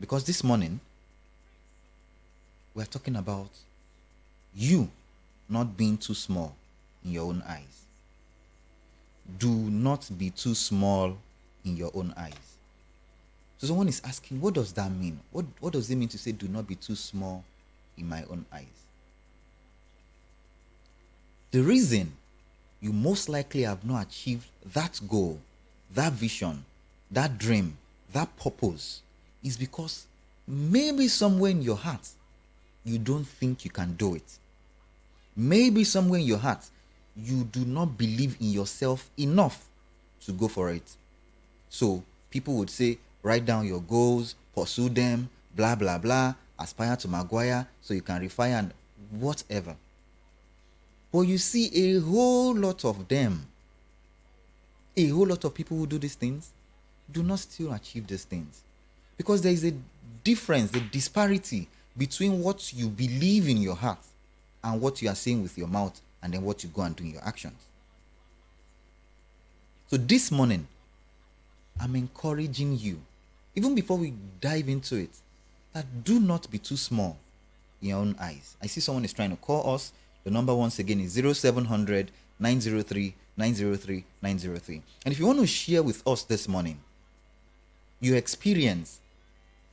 Because this morning, we're talking about you not being too small in your own eyes. Do not be too small in your own eyes. So someone is asking, what does that mean? What does it mean to say, do not be too small in my own eyes? The reason you most likely have not achieved that goal, that vision, that dream, that purpose is because maybe somewhere in your heart, you don't think you can do it. Maybe somewhere in your heart, you do not believe in yourself enough to go for it. So people would say, write down your goals, pursue them, blah, blah, blah, aspire to Maguire so you can refine and whatever. But you see a whole lot of them, a whole lot of people who do these things, do not still achieve these things. Because there is a difference, a disparity between what you believe in your heart and what you are saying with your mouth and then what you go and do in your actions. So this morning, I'm encouraging you, even before we dive into it, that do not be too small in your own eyes. I see someone is trying to call us. The number once again is 0700 903 903 903. And if you want to share with us this morning your experience,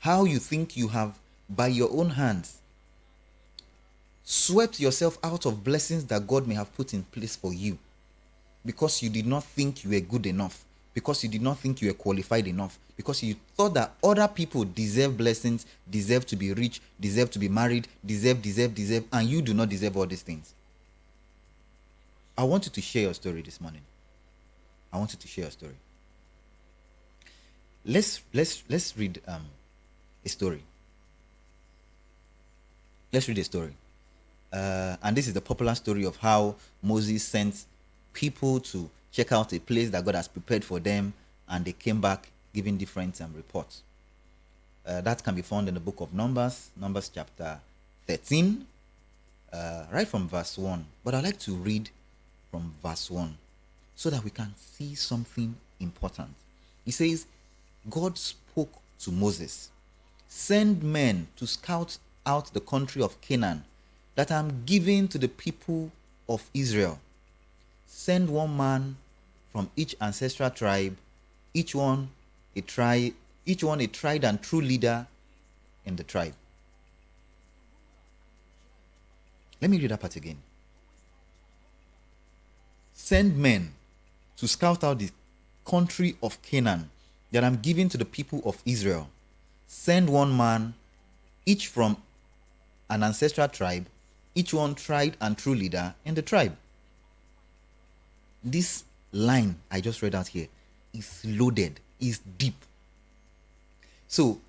how you think you have, by your own hands, swept yourself out of blessings that God may have put in place for you because you did not think you were good enough, because you did not think you were qualified enough, because you thought that other people deserve blessings, deserve to be rich, deserve to be married, deserve, and you do not deserve all these things. I want you to share your story this morning. I want you to share your story. Let's read a story. Let's read a story. And this is the popular story of how Moses sent people to check out a place that God has prepared for them, and they came back giving different reports. That can be found in the book of Numbers chapter 13, right from verse 1. But I'd like to read from verse 1 so that we can see something important. He says, God spoke to Moses, send men to scout out the country of Canaan that I'm giving to the people of Israel. Send one man from each ancestral tribe, each one a tried and true leader in the tribe. Let me read that part again. Send men to scout out the country of Canaan that I'm giving to the people of Israel. Send one man, each from an ancestral tribe, each one tried and true leader in the tribe. This line I just read out here is loaded, is deep. So,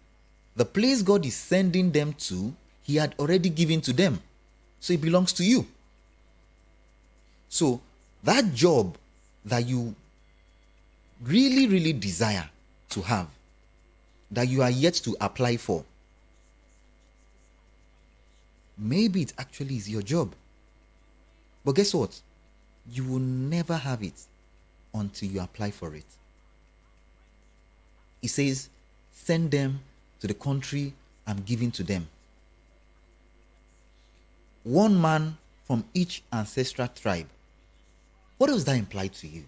the place God is sending them to, He had already given to them. So it belongs to you. So, that job that you really, really desire to have, that you are yet to apply for, maybe it actually is your job. But guess what? You will never have it until you apply for it. He says, send them to the country I'm giving to them. One man from each ancestral tribe. What does that imply to you?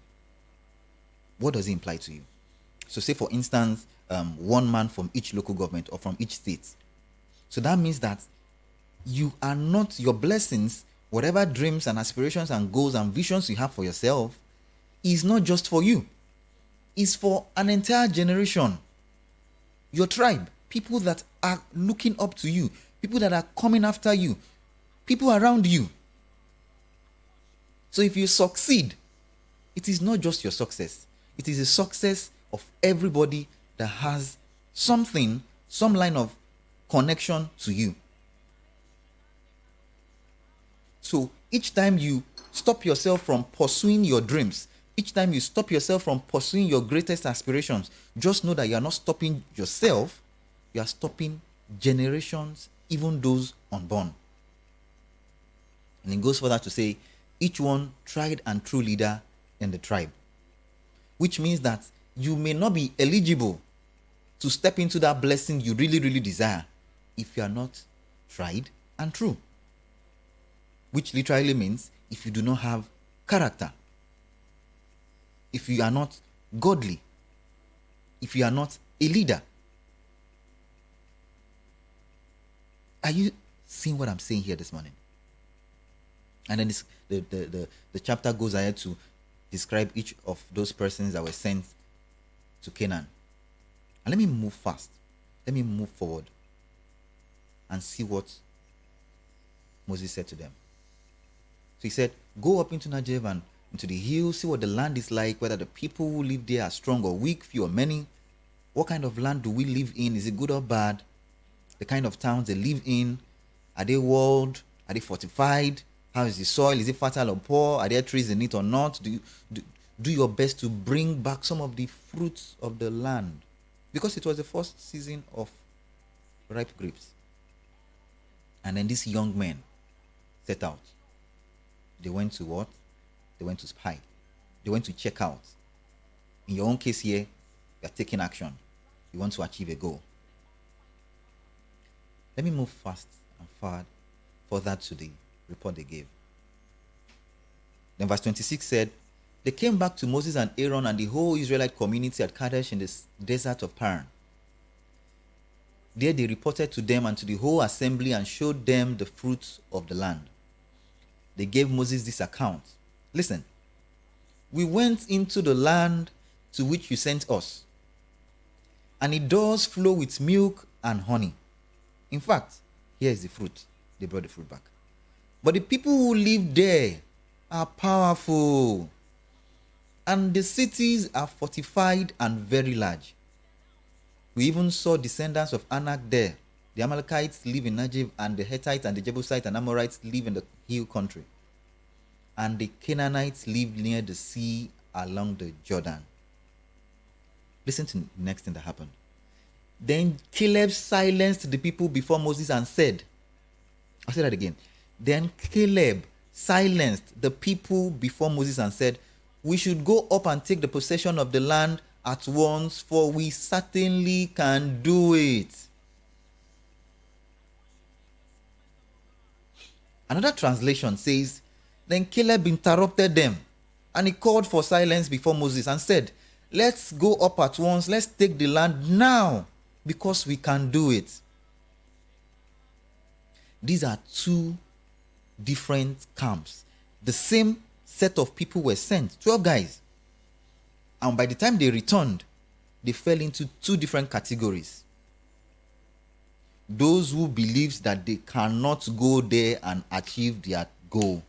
What does it imply to you? So say, for instance, one man from each local government or from each state. So that means that you are not, your blessings, whatever dreams and aspirations and goals and visions you have for yourself, is not just for you. It's for an entire generation. Your tribe, people that are looking up to you, people that are coming after you, people around you. So if you succeed, it is not just your success. It is a success of everybody that has something, some line of connection to you. So each time you stop yourself from pursuing your dreams, each time you stop yourself from pursuing your greatest aspirations, just know that you are not stopping yourself, you are stopping generations, even those unborn. And it goes further to say, each one tried and true leader in the tribe. Which means that you may not be eligible to step into that blessing you really, really desire if you are not tried and true. Which literally means if you do not have character, if you are not godly, if you are not a leader. Are you seeing what I'm saying here this morning? And then the chapter goes ahead to describe each of those persons that were sent to Canaan. And let me move fast. Let me move forward and see what Moses said to them. So he said, go up into Negev and into the hills, see what the land is like, whether the people who live there are strong or weak, few or many. What kind of land do we live in? Is it good or bad? The kind of towns they live in, are they walled? Are they fortified? How is the soil? Is it fertile or poor? Are there trees in it or not? Do your best to bring back some of the fruits of the land, because it was the first season of ripe grapes. And then these young men set out. They went to what? They went to spy. They went to check out. In your own case here, you are taking action. You want to achieve a goal. Let me move fast and further to the report they gave. Then verse 26 said, they came back to Moses and Aaron and the whole Israelite community at Kadesh in the desert of Paran. There they reported to them and to the whole assembly and showed them the fruits of the land. They gave Moses this account. Listen, we went into the land to which you sent us, and it does flow with milk and honey. In fact, here is the fruit. They brought the fruit back. But the people who live there are powerful, and the cities are fortified and very large. We even saw descendants of Anak there. The Amalekites live in Negev, and the Hittites and the Jebusites and Amorites live in the hill country. And the Canaanites live near the sea along the Jordan. Listen to the next thing that happened. Then Caleb silenced the people before Moses and said, I'll say that again. Then Caleb silenced the people before Moses and said, we should go up and take the possession of the land at once, for we certainly can do it. Another translation says, then Caleb interrupted them, and he called for silence before Moses and said, let's go up at once, let's take the land now, because we can do it. These are two different camps. The same set of people were sent, 12 guys. And by the time they returned, they fell into two different categories. Those who believed that they cannot go there and achieve their goal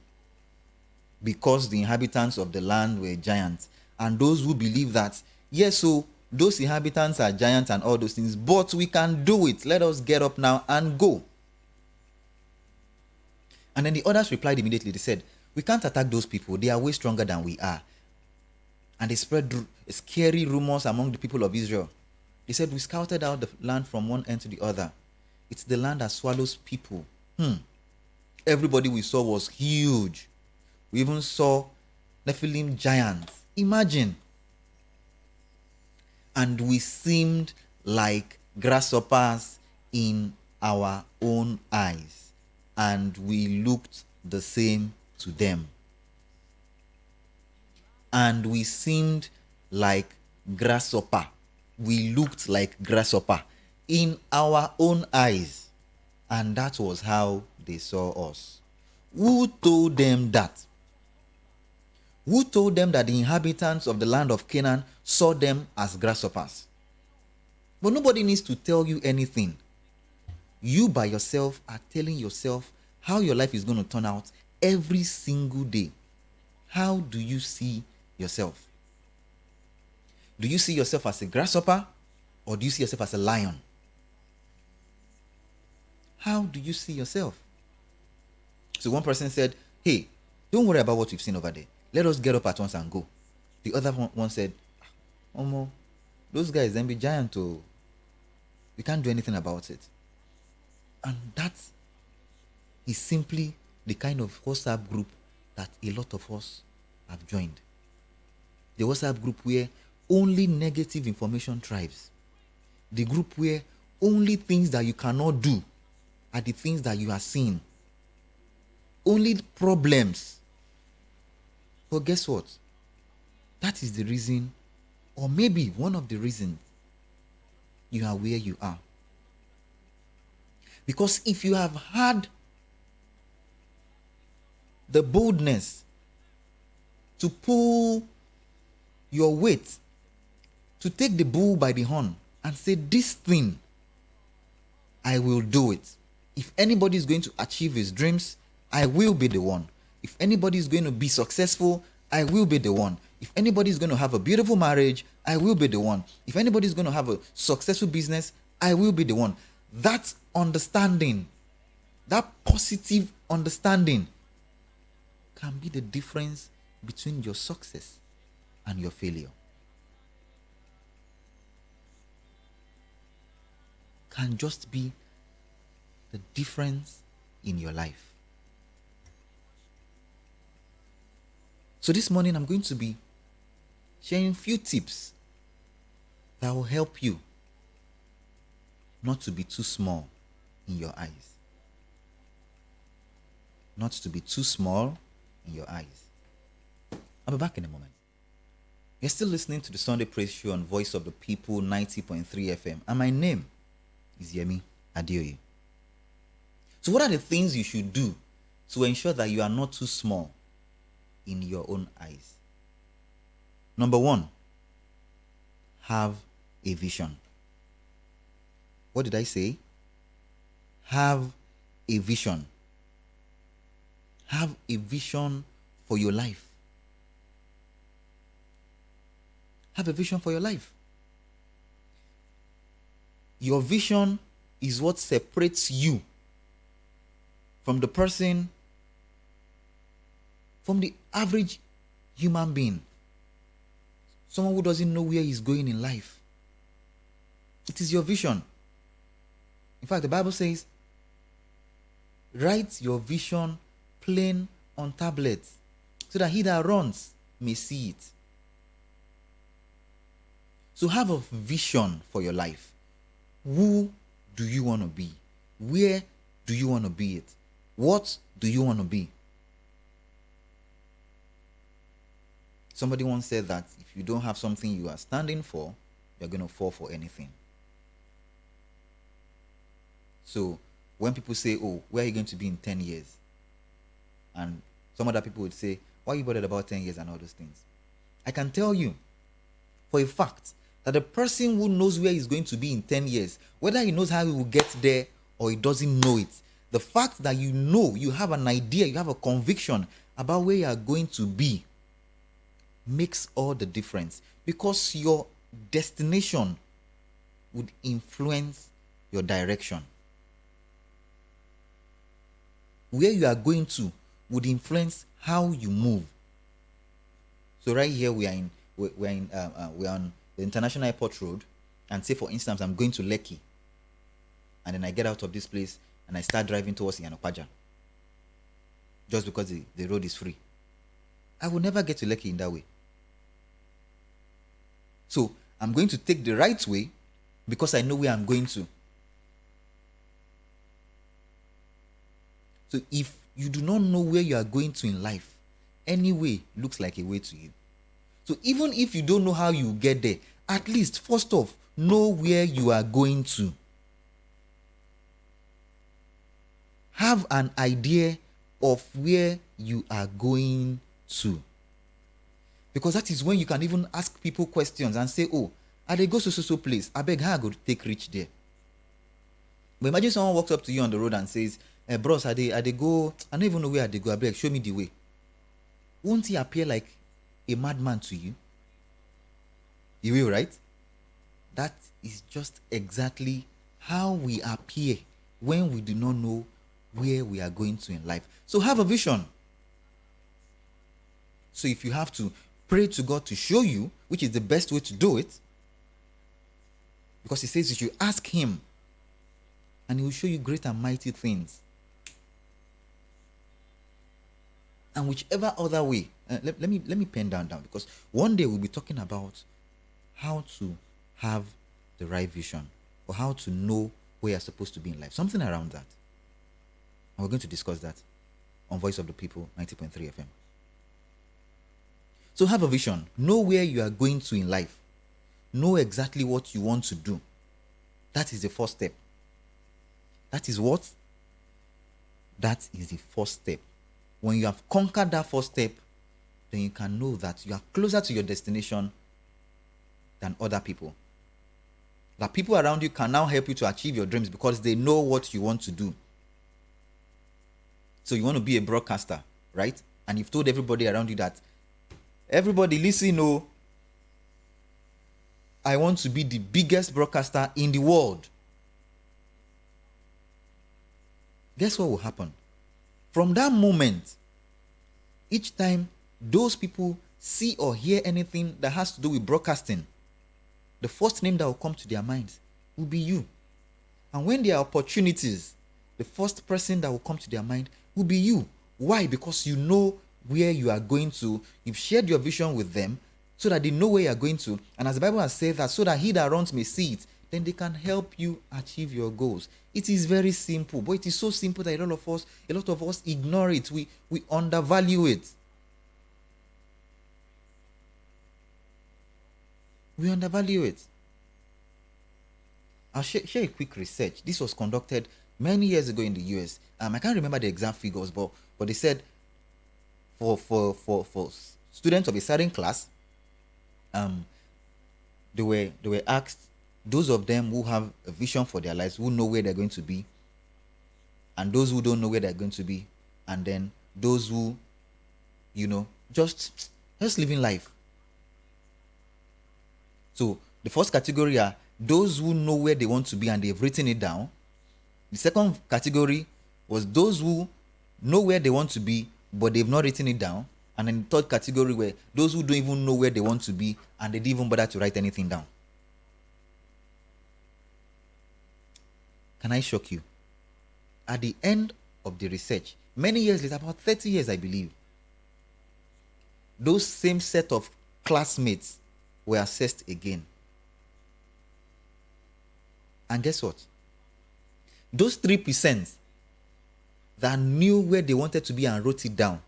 because the inhabitants of the land were giants. And those who believe that, yes, so those inhabitants are giants and all those things, but we can do it. Let us get up now and go. And then the others replied immediately. They said, we can't attack those people. They are way stronger than we are. And they spread scary rumors among the people of Israel. They said, we scouted out the land from one end to the other. It's the land that swallows people. Everybody we saw was huge. We even saw Nephilim giants. Imagine. And we seemed like grasshoppers in our own eyes. And we looked the same to them. And we seemed like grasshopper. We looked like grasshopper in our own eyes. And that was how they saw us. Who told them that? Who told them that the inhabitants of the land of Canaan saw them as grasshoppers? But nobody needs to tell you anything. You by yourself are telling yourself how your life is going to turn out every single day. How do you see yourself? Do you see yourself as a grasshopper, or do you see yourself as a lion? How do you see yourself? So one person said, hey, don't worry about what we've seen over there. Let us get up at once and go. The other one said, Omo, those guys, them be giant too. We can't do anything about it. And that is simply the kind of WhatsApp group that a lot of us have joined. The WhatsApp group where only negative information thrives. The group where only things that you cannot do are the things that you are seeing. Only problems. But guess what? That is the reason, or maybe one of the reasons you are where you are. Because if you have had the boldness to pull your weight, to take the bull by the horn and say, this thing, I will do it. If anybody is going to achieve his dreams, I will be the one. If anybody is going to be successful, I will be the one. If anybody is going to have a beautiful marriage, I will be the one. If anybody is going to have a successful business, I will be the one. That understanding, that positive understanding can be the difference between your success and your failure. Can just be the difference in your life. So this morning I'm going to be sharing a few tips that will help you not to be too small in your eyes. Not to be too small in your eyes. I'll be back in a moment. You're still listening to the Sunday Praise Show on Voice of the People 90.3 FM. And my name is Yemi Adeoye. So what are the things you should do to ensure that you are not too small in your own eyes? Number one, have a vision. What did I say? Have a vision. Have a vision for your life. Have a vision for your life. Your vision is what separates you from the person, from the average human being. Someone who doesn't know where he's going in life. It is your vision. In fact, the Bible says, write your vision plain on tablets, so that he that runs may see it. So have a vision for your life. Who do you want to be? Where do you want to be it? What do you want to be? Somebody once said that if you don't have something you are standing for, you're going to fall for anything. So when people say, oh, where are you going to be in 10 years? And some other people would say, why are you bothered about 10 years and all those things? I can tell you for a fact that the person who knows where he's going to be in 10 years, whether he knows how he will get there or he doesn't know it, the fact that you know, you have an idea, you have a conviction about where you are going to be makes all the difference, because your destination would influence your direction. Where you are going to would influence how you move. So right here we're on the International Airport Road, and say for instance I'm going to Lekki, and then I get out of this place and I start driving towards Yanopaja just because the road is free. I will never get to Lekki in that way. So I'm going to take the right way because I know where I'm going to. So if you do not know where you are going to in life, any way looks like a way to you. So even if you don't know how you get there, at least first off, know where you are going to. Have an idea of where you are going to. Because that is when you can even ask people questions and say, oh, I dey go so place. I beg how I go take reach there. But imagine someone walks up to you on the road and says, bros, I dey go, I don't even know where I dey go. I beg, show me the way. Won't he appear like a madman to you? He will, right? That is just exactly how we appear when we do not know where we are going to in life. So have a vision. So if you have to pray to God to show you, which is the best way to do it, because he says you should ask him and he will show you great and mighty things. And whichever other way, let me pen down, because one day we'll be talking about how to have the right vision. or how to know where you're supposed to be in life. Something around that. And we're going to discuss that on Voice of the People 90.3 FM. So have a vision. Know where you are going to in life. Know exactly what you want to do. That is the first step. That is what? That is the first step. When you have conquered that first step, then you can know that you are closer to your destination than other people. That people around you can now help you to achieve your dreams because they know what you want to do. So you want to be a broadcaster, right? And you've told everybody around you that, everybody listen, oh, I want to be the biggest broadcaster in the world. Guess what will happen? From that moment, each time those people see or hear anything that has to do with broadcasting, the first name that will come to their minds will be you. And when there are opportunities, the first person that will come to their mind will be you. Why? Because you know where you are going to. You've shared your vision with them so that they know where you are going to. And as the Bible has said that, so that he that runs may see it, then they can help you achieve your goals. It is very simple, but it is so simple that a lot of us ignore it. We undervalue it. We undervalue it. I'll share a quick research. This was conducted many years ago in the US. I can't remember the exact figures, but they said for students of a certain class, they were asked, those of them who have a vision for their lives, who know where they're going to be, and those who don't know where they're going to be, and then those who, just living life. So the first category are those who know where they want to be and they've written it down. The second category was those who know where they want to be but they've not written it down. And then the third category were those who don't even know where they want to be and they didn't even bother to write anything down. Can I shock you? At the end of the research, many years later, about 30 years I believe, those same set of classmates were assessed again. And guess what? Those 3% that knew where they wanted to be and wrote it down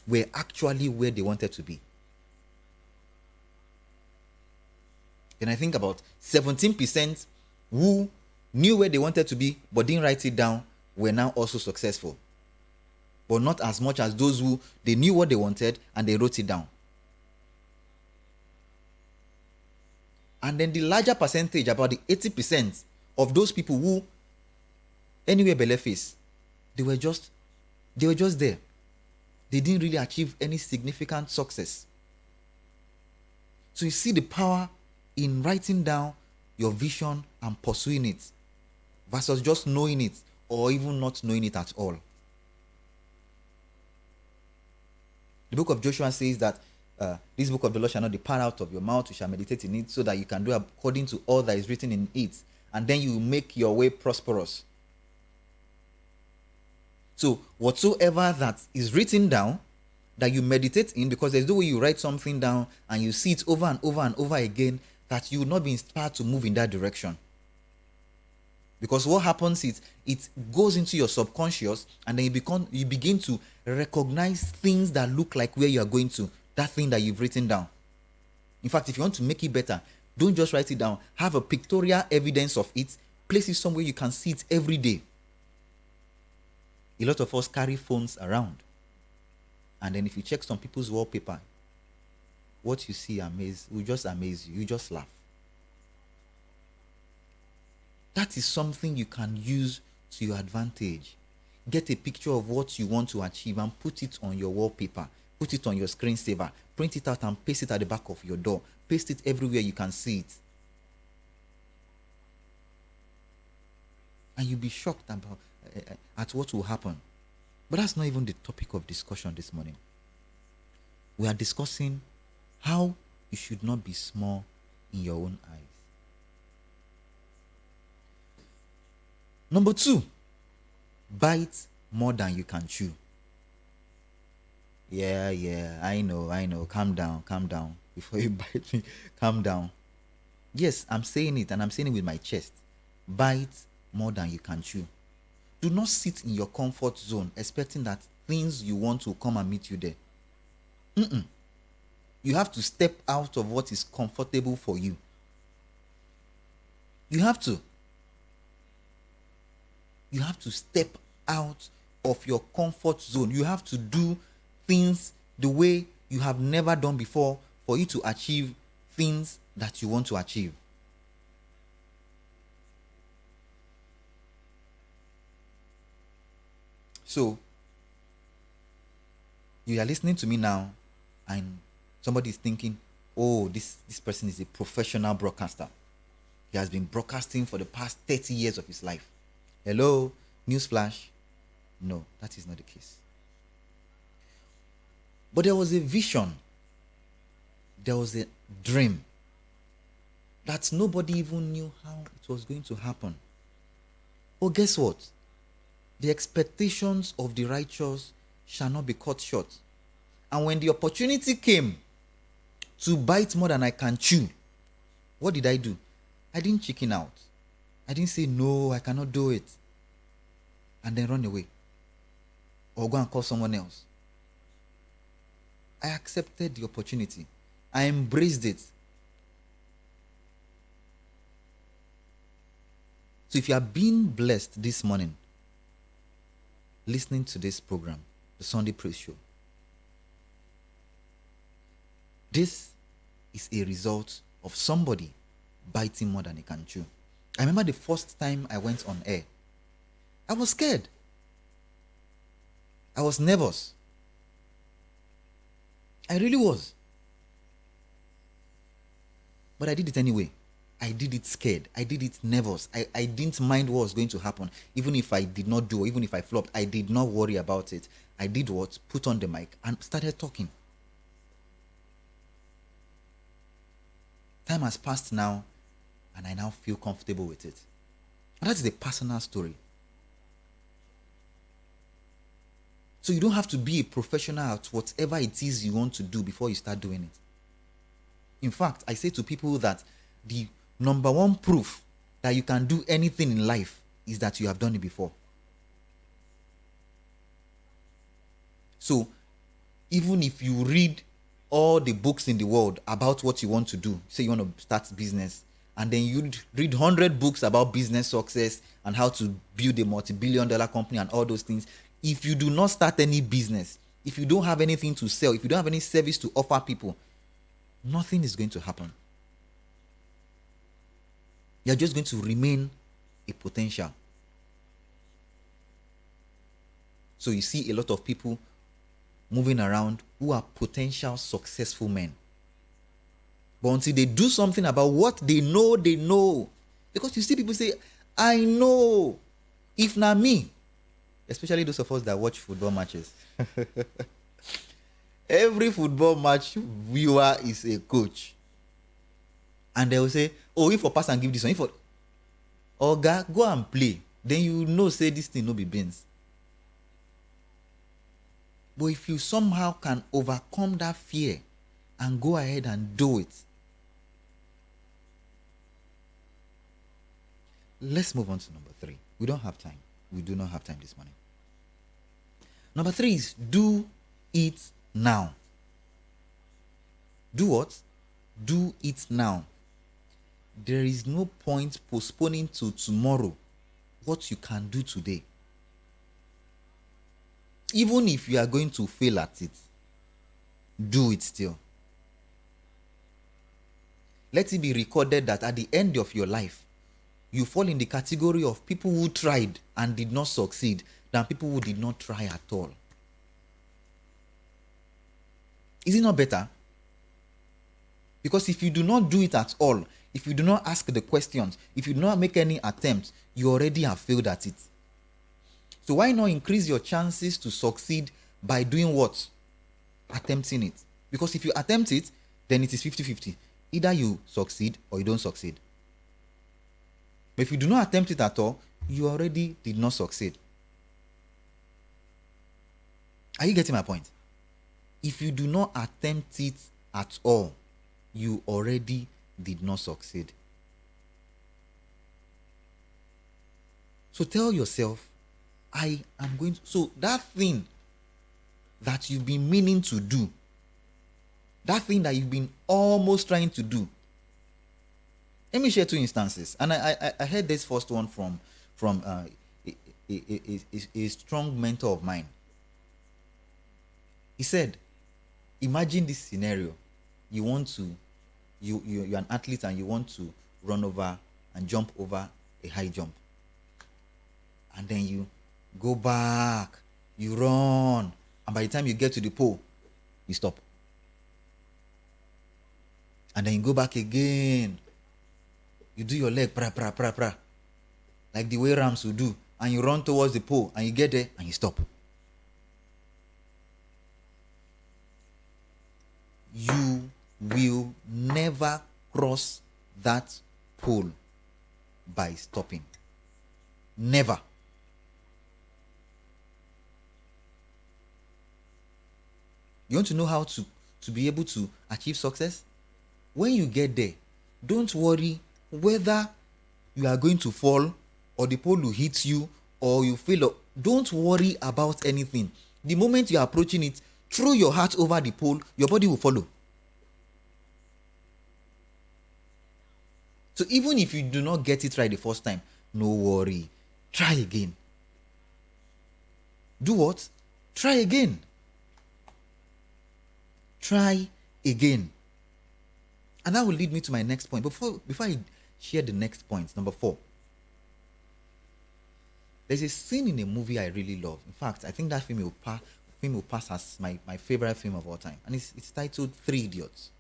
were actually where they wanted to be. Then I think about 17% who knew where they wanted to be but didn't write it down were now also successful. But not as much as those who they knew what they wanted and they wrote it down. And then the larger percentage, about the 80% of those people who, anywhere belle face, they were just there. They didn't really achieve any significant success. So you see the power in writing down your vision and pursuing it versus just knowing it or even not knowing it at all. The book of Joshua says that this book of the Lord shall not depart out of your mouth, you shall meditate in it so that you can do according to all that is written in it, and then you will make your way prosperous. So whatsoever that is written down, that you meditate in, because there's the way you write something down and you see it over and over and over again, that you will not be inspired to move in that direction. Because what happens is it goes into your subconscious and then you begin to recognize things that look like where you are going to, that thing that you've written down. In fact, if you want to make it better, don't just write it down. Have a pictorial evidence of it. Place it somewhere you can see it every day. A lot of us carry phones around. And then if you check some people's wallpaper, what you see will just amaze you. You just laugh. That is something you can use to your advantage. Get a picture of what you want to achieve and put it on your wallpaper. Put it on your screensaver. Print it out and paste it at the back of your door. Paste it everywhere you can see it. And you'll be shocked at what will happen. But that's not even the topic of discussion this morning. We are discussing how you should not be small in your own eyes. Number 2, bite more than you can chew. Yeah, I know. Calm down. Before you bite me, calm down. Yes, I'm saying it, and I'm saying it with my chest. Bite more than you can chew. Do not sit in your comfort zone expecting that things you want will come and meet you there. You have to step out of what is comfortable for you. You have to. You have to step out of your comfort zone. You have to do things the way you have never done before for you to achieve things that you want to achieve. So, you are listening to me now, and somebody is thinking, oh, this person is a professional broadcaster. He has been broadcasting for the past 30 years of his life. Hello, newsflash. No, that is not the case. But there was a vision. There was a dream that nobody even knew how it was going to happen. But guess what? The expectations of the righteous shall not be cut short. And when the opportunity came to bite more than I can chew, what did I do? I didn't chicken out. I didn't say, no, I cannot do it, and then run away or go and call someone else. I accepted the opportunity. I embraced it. So if you are being blessed this morning, listening to this program, the Sunday Praise Show, this is a result of somebody biting more than he can chew. I remember the first time I went on air. I was scared. I was nervous. I really was. But I did it anyway. I did it scared. I did it nervous. I didn't mind what was going to happen. Even if I did not do, or even if I flopped, I did not worry about it. I did what? Put on the mic and started talking. Time has passed now, and I now feel comfortable with it. And that's the personal story. So you don't have to be a professional at whatever it is you want to do before you start doing it. In fact, I say to people that the number one proof that you can do anything in life is that you have done it before. So even if you read all the books in the world about what you want to do, say you want to start business, and then you read 100 books about business success and how to build a multi-billion-dollar company and all those things, if you do not start any business, if you don't have anything to sell, if you don't have any service to offer people, nothing is going to happen. You're just going to remain a potential. So you see a lot of people moving around who are potential successful men. But until they do something about what they know. Because you see people say, I know. If not me, especially those of us that watch football matches. Every football match viewer is a coach. And they will say, oh, if I pass and give this one, if I... Oga, go and play. Then you know, say this thing no be beans. But if you somehow can overcome that fear and go ahead and do it. Let's move on to number 3. We don't have time. We do not have time this morning. Number 3 is do it now. Do what? Do it now. There is no point postponing to tomorrow what you can do today. Even if you are going to fail at it, do it still. Let it be recorded that at the end of your life, you fall in the category of people who tried and did not succeed than people who did not try at all. Is it not better? Because if you do not do it at all, if you do not ask the questions, if you do not make any attempts, you already have failed at it. So why not increase your chances to succeed by doing what? Attempting it. Because if you attempt it, then it is 50-50. Either you succeed or you don't succeed. But if you do not attempt it at all, you already did not succeed. Are you getting my point? If you do not attempt it at all, you already did not succeed. So tell yourself, I am going to. So that thing that you've been meaning to do, that thing that you've been almost trying to do. Let me share two instances. And I heard this first one from a strong mentor of mine. He said, imagine this scenario. You're an athlete and you want to run over and jump over a high jump. And then you go back, you run, and by the time you get to the pole, you stop. And then you go back again. You do your leg, pra, pra, pra, pra, like the way Rams will do. And you run towards the pole, and you get there, and you stop. You will never cross that pole by stopping. Never. You want to know how to be able to achieve success? When you get there, don't worry whether you are going to fall or the pole will hit you or you fail. Don't worry about anything. The moment you are approaching it, throw your heart over the pole, your body will follow. So even if you do not get it right the first time, no worry. Try again. Do what? Try again. Try again. And that will lead me to my next point. Before I share the next point, number 4. There's a scene in a movie I really love. In fact, I think that film will pass as my favorite film of all time. And it's titled 3 Idiots.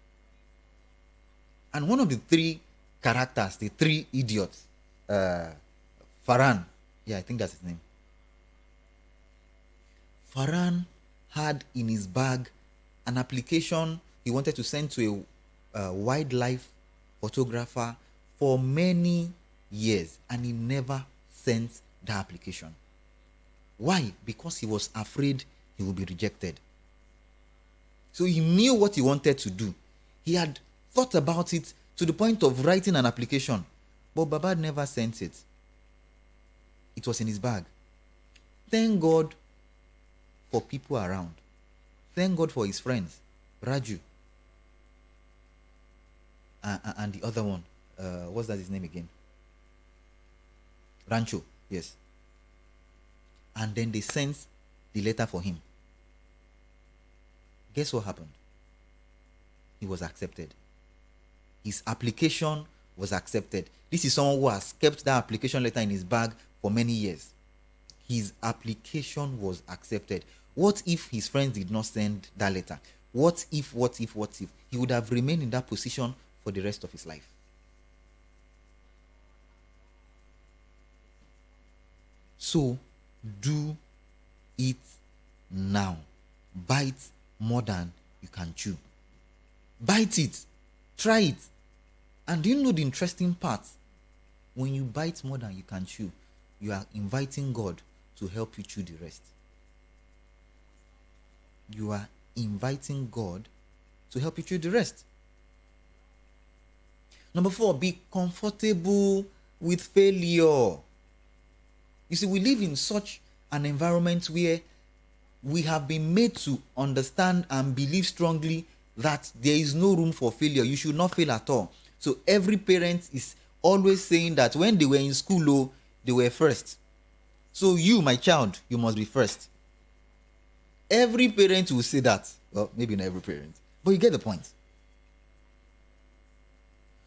And one of the 3 characters, the 3 idiots, Farhan, I think that's his name. Farhan had in his bag an application he wanted to send to a wildlife photographer for many years, and he never sent the application. Why? Because he was afraid he would be rejected. So he knew what he wanted to do. He had thought about it to the point of writing an application, but Baba never sent it. It was in his bag. Thank God for people around. Thank God for his friends, Raju, and the other one. What's that his name again? Rancho, yes. And then they sent the letter for him. Guess what happened? He was accepted. His application was accepted. This is someone who has kept that application letter in his bag for many years. His application was accepted. What if his friends did not send that letter? What if? He would have remained in that position for the rest of his life. So, do it now. Bite more than you can chew. Bite it. Try it. And do you know the interesting part? When you bite more than you can chew, you are inviting God to help you chew the rest. You are inviting God to help you chew the rest. Number 4, be comfortable with failure. You see, we live in such an environment where we have been made to understand and believe strongly that there is no room for failure. You should not fail at all. So every parent is always saying that when they were in school, they were first. So you, my child, you must be first. Every parent will say that. Well, maybe not every parent, but you get the point.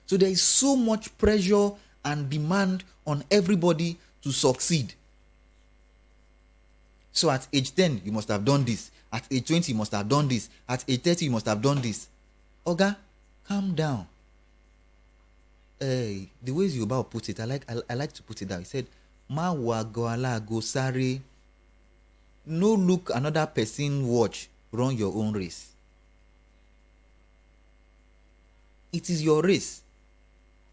So there is so much pressure and demand on everybody to succeed. So at age 10, you must have done this. At age 20, you must have done this. At age 30, you must have done this. Oga, calm down. The ways you about put it, I like to put it down. He said, Ma wa go ala go sare. No look another person watch, run your own race. It is your race.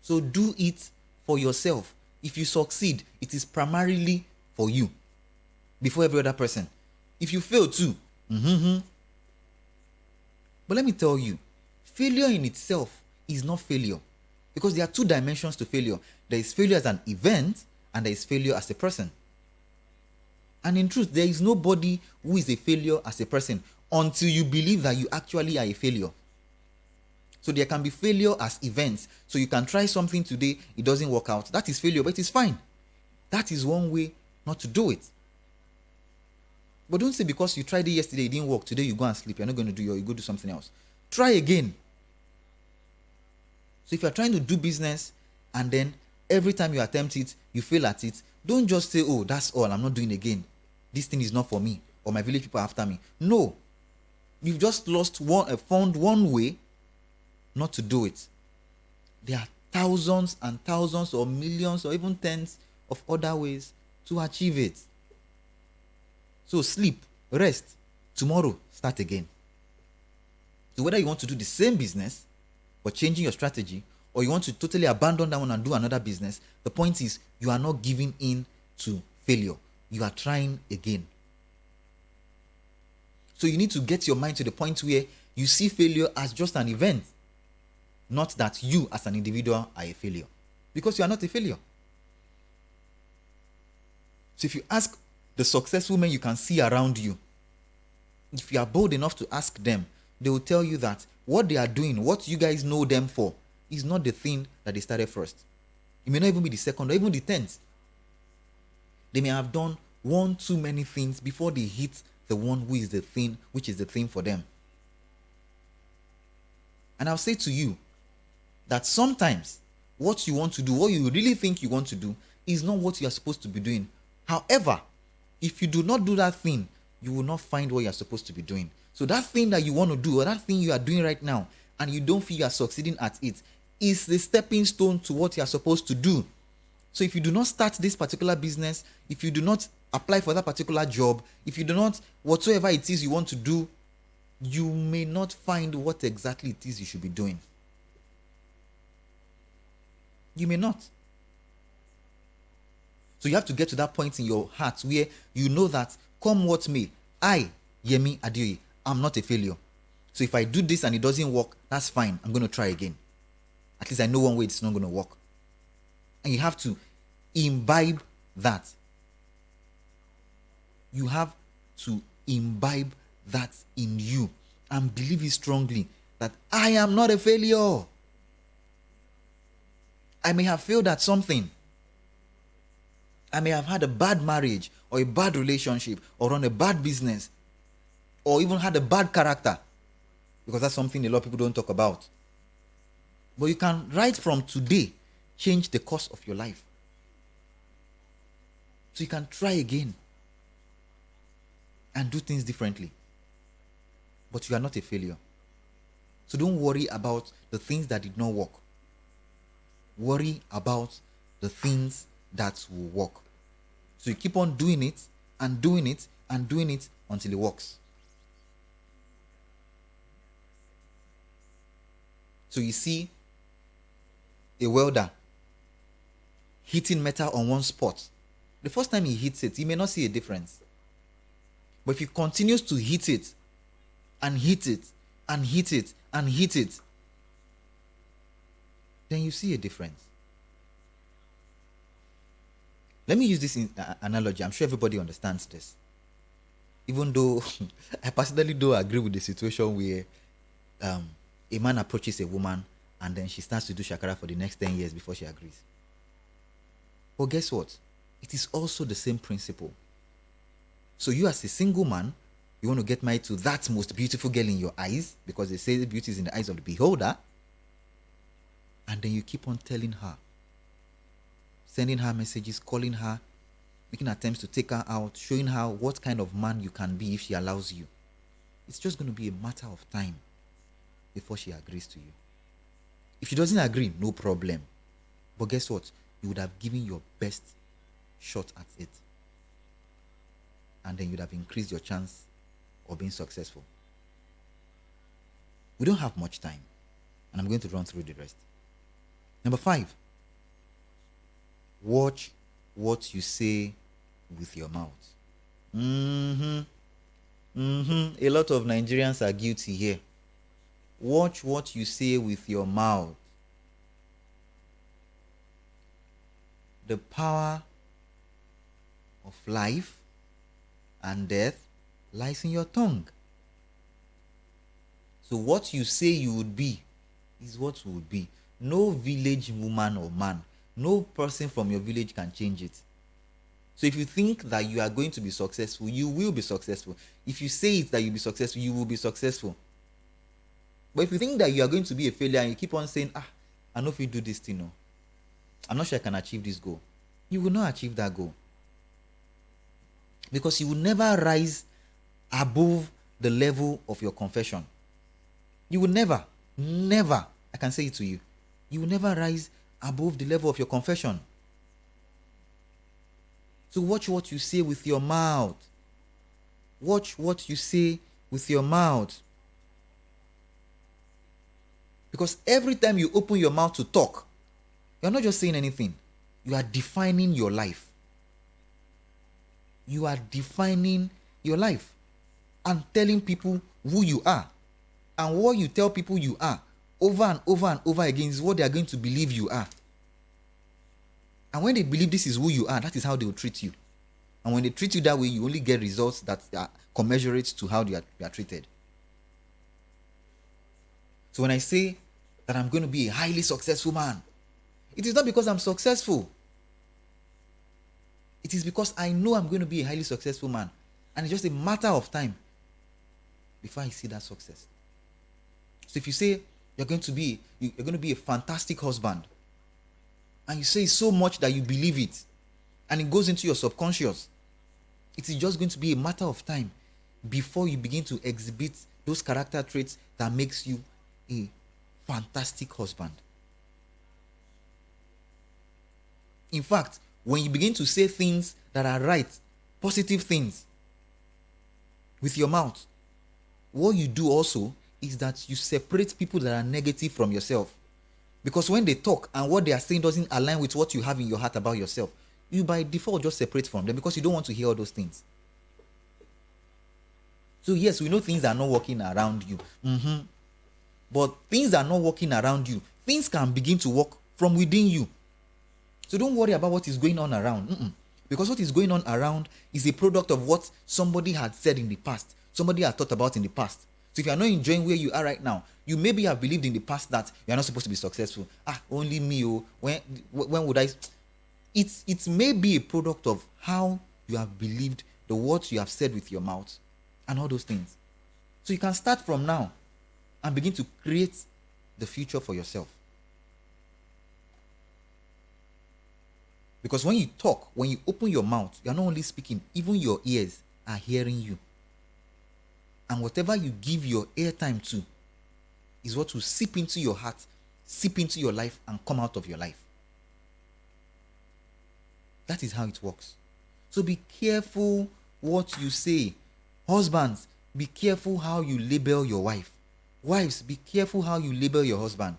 So do it for yourself. If you succeed, it is primarily for you, before every other person. If you fail too, But let me tell you, failure in itself is not failure, because there are 2 dimensions to failure. There is failure as an event and there is failure as a person. And in truth, there is nobody who is a failure as a person until you believe that you actually are a failure. So there can be failure as events. So you can try something today, it doesn't work out. That is failure, but it's fine. That is one way not to do it. But don't say because you tried it yesterday, it didn't work, today you go and sleep, you're not going to do it, or you go do something else. Try again. So if you're trying to do business and then every time you attempt it, you fail at it, don't just say, oh, that's all, I'm not doing it again. This thing is not for me, or my village people are after me. No. You've just found one way not to do it. There are thousands and thousands or millions or even tens of other ways to achieve it. So sleep, rest, tomorrow, start again. So whether you want to do the same business but changing your strategy, or you want to totally abandon that one and do another business, the point is you are not giving in to failure. You are trying again. So you need to get your mind to the point where you see failure as just an event, not that you as an individual are a failure, because you are not a failure. So if you ask the successful men you can see around you, if you are bold enough to ask them, they will tell you that what they are doing, what you guys know them for, is not the thing that they started first. It may not even be the second or even the 10th. They may have done one too many things before they hit the one who is the thing, which is the thing for them. And I'll say to you that sometimes what you want to do, what you really think you want to do, is not what you are supposed to be doing. However, if you do not do that thing, you will not find what you are supposed to be doing. So that thing that you want to do, or that thing you are doing right now, and you don't feel you are succeeding at it, is the stepping stone to what you are supposed to do. So if you do not start this particular business, if you do not apply for that particular job, if you do not, whatsoever it is you want to do, you may not find what exactly it is you should be doing. You may not. So you have to get to that point in your heart where you know that come what may, I, Yemi Adeoye, I'm not a failure. So if I do this and it doesn't work, that's fine. I'm going to try again. At least I know one way it's not going to work. And you have to imbibe that. You have to imbibe that in you and believe it strongly that I am not a failure. I may have failed at something. I may have had a bad marriage or a bad relationship or run a bad business or even had a bad character, because that's something a lot of people don't talk about. But you can, right from today, change the course of your life. So you can try again and do things differently. But you are not a failure. So don't worry about the things that did not work. Worry about the things that will work. So you keep on doing it and doing it and doing it until it works. So you see a welder hitting metal on one spot. The first time he hits it, he may not see a difference. But if he continues to hit it and hit it and hit it and hit it, then you see a difference. Let me use this analogy. I'm sure everybody understands this. Even though I personally don't agree with the situation where a man approaches a woman and then she starts to do shakara for the next 10 years before she agrees. But guess what? It is also the same principle. So you as a single man, you want to get married to that most beautiful girl in your eyes, because they say beauty is in the eyes of the beholder. And then you keep on telling her, sending her messages, calling her, making attempts to take her out, showing her what kind of man you can be if she allows you. It's just going to be a matter of time before she agrees to you. If she doesn't agree, no problem. But guess what? You would have given your best shot at it. And then you'd have increased your chance of being successful. We don't have much time, and I'm going to run through the rest. Number 5, watch what you say with your mouth. A lot of Nigerians are guilty here. Watch what you say with your mouth. The power of life and death lies in your tongue. So what you say you would be is what you would be. No village woman or man, no person from your village can change it. So if you think that you are going to be successful, you will be successful. If you say it that you'll be successful, you will be successful. But if you think that you are going to be a failure and you keep on saying, I know if you do this thing, no, I'm not sure I can achieve this goal, you will not achieve that goal. Because you will never rise above the level of your confession. You will never, I can say it to you, you will never rise above the level of your confession. So watch what you say with your mouth. Watch what you say with your mouth. Because every time you open your mouth to talk, you're not just saying anything. You are defining your life. You are defining your life and telling people who you are. And what you tell people you are over and over and over again is what they are going to believe you are. And when they believe this is who you are, that is how they will treat you. And when they treat you that way, you only get results that are commensurate to how you are treated. So when I say that I'm going to be a highly successful man, it is not because I'm successful. It is because I know I'm going to be a highly successful man. And it's just a matter of time before I see that success. So if you say you're going to be a fantastic husband, and you say so much that you believe it, and it goes into your subconscious, it is just going to be a matter of time before you begin to exhibit those character traits that makes you a fantastic husband. In fact, when you begin to say things that are right, positive things, with your mouth, what you do also is that you separate people that are negative from yourself. Because when they talk and what they are saying doesn't align with what you have in your heart about yourself, you by default just separate from them because you don't want to hear all those things. So yes, we know things are not working around you. But things are not working around you. Things can begin to work from within you. So don't worry about what is going on around. Because what is going on around is a product of what somebody had said in the past. Somebody had thought about in the past. So if you are not enjoying where you are right now, you maybe have believed in the past that you are not supposed to be successful. Only me. When would I? It may be a product of how you have believed, the words you have said with your mouth, and all those things. So you can start from now and begin to create the future for yourself. Because when you talk, when you open your mouth, you are not only speaking, even your ears are hearing you. And whatever you give your airtime to is what will seep into your heart, seep into your life, and come out of your life. That is how it works. So be careful what you say. Husbands, be careful how you label your wife. Wives, be careful how you label your husband.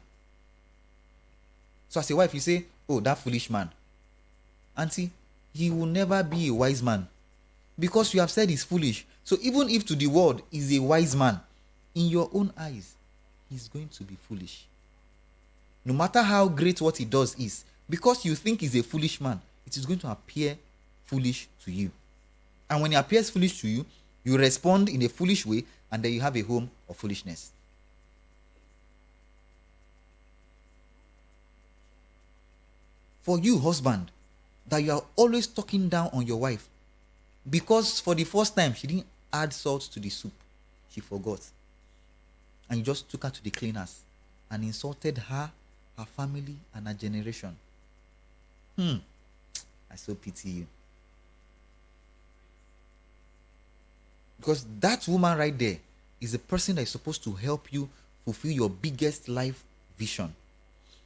So as a wife, you say, that foolish man. Auntie, he will never be a wise man. Because you have said he's foolish. So even if to the world he's a wise man, in your own eyes, he's going to be foolish. No matter how great what he does is, because you think he's a foolish man, it is going to appear foolish to you. And when it appears foolish to you, you respond in a foolish way, and then you have a home of foolishness. For you, husband, that you are always talking down on your wife, because for the first time, she didn't add salt to the soup. She forgot. And you just took her to the cleaners and insulted her, her family, and her generation. I so pity you. Because that woman right there is the person that is supposed to help you fulfill your biggest life vision.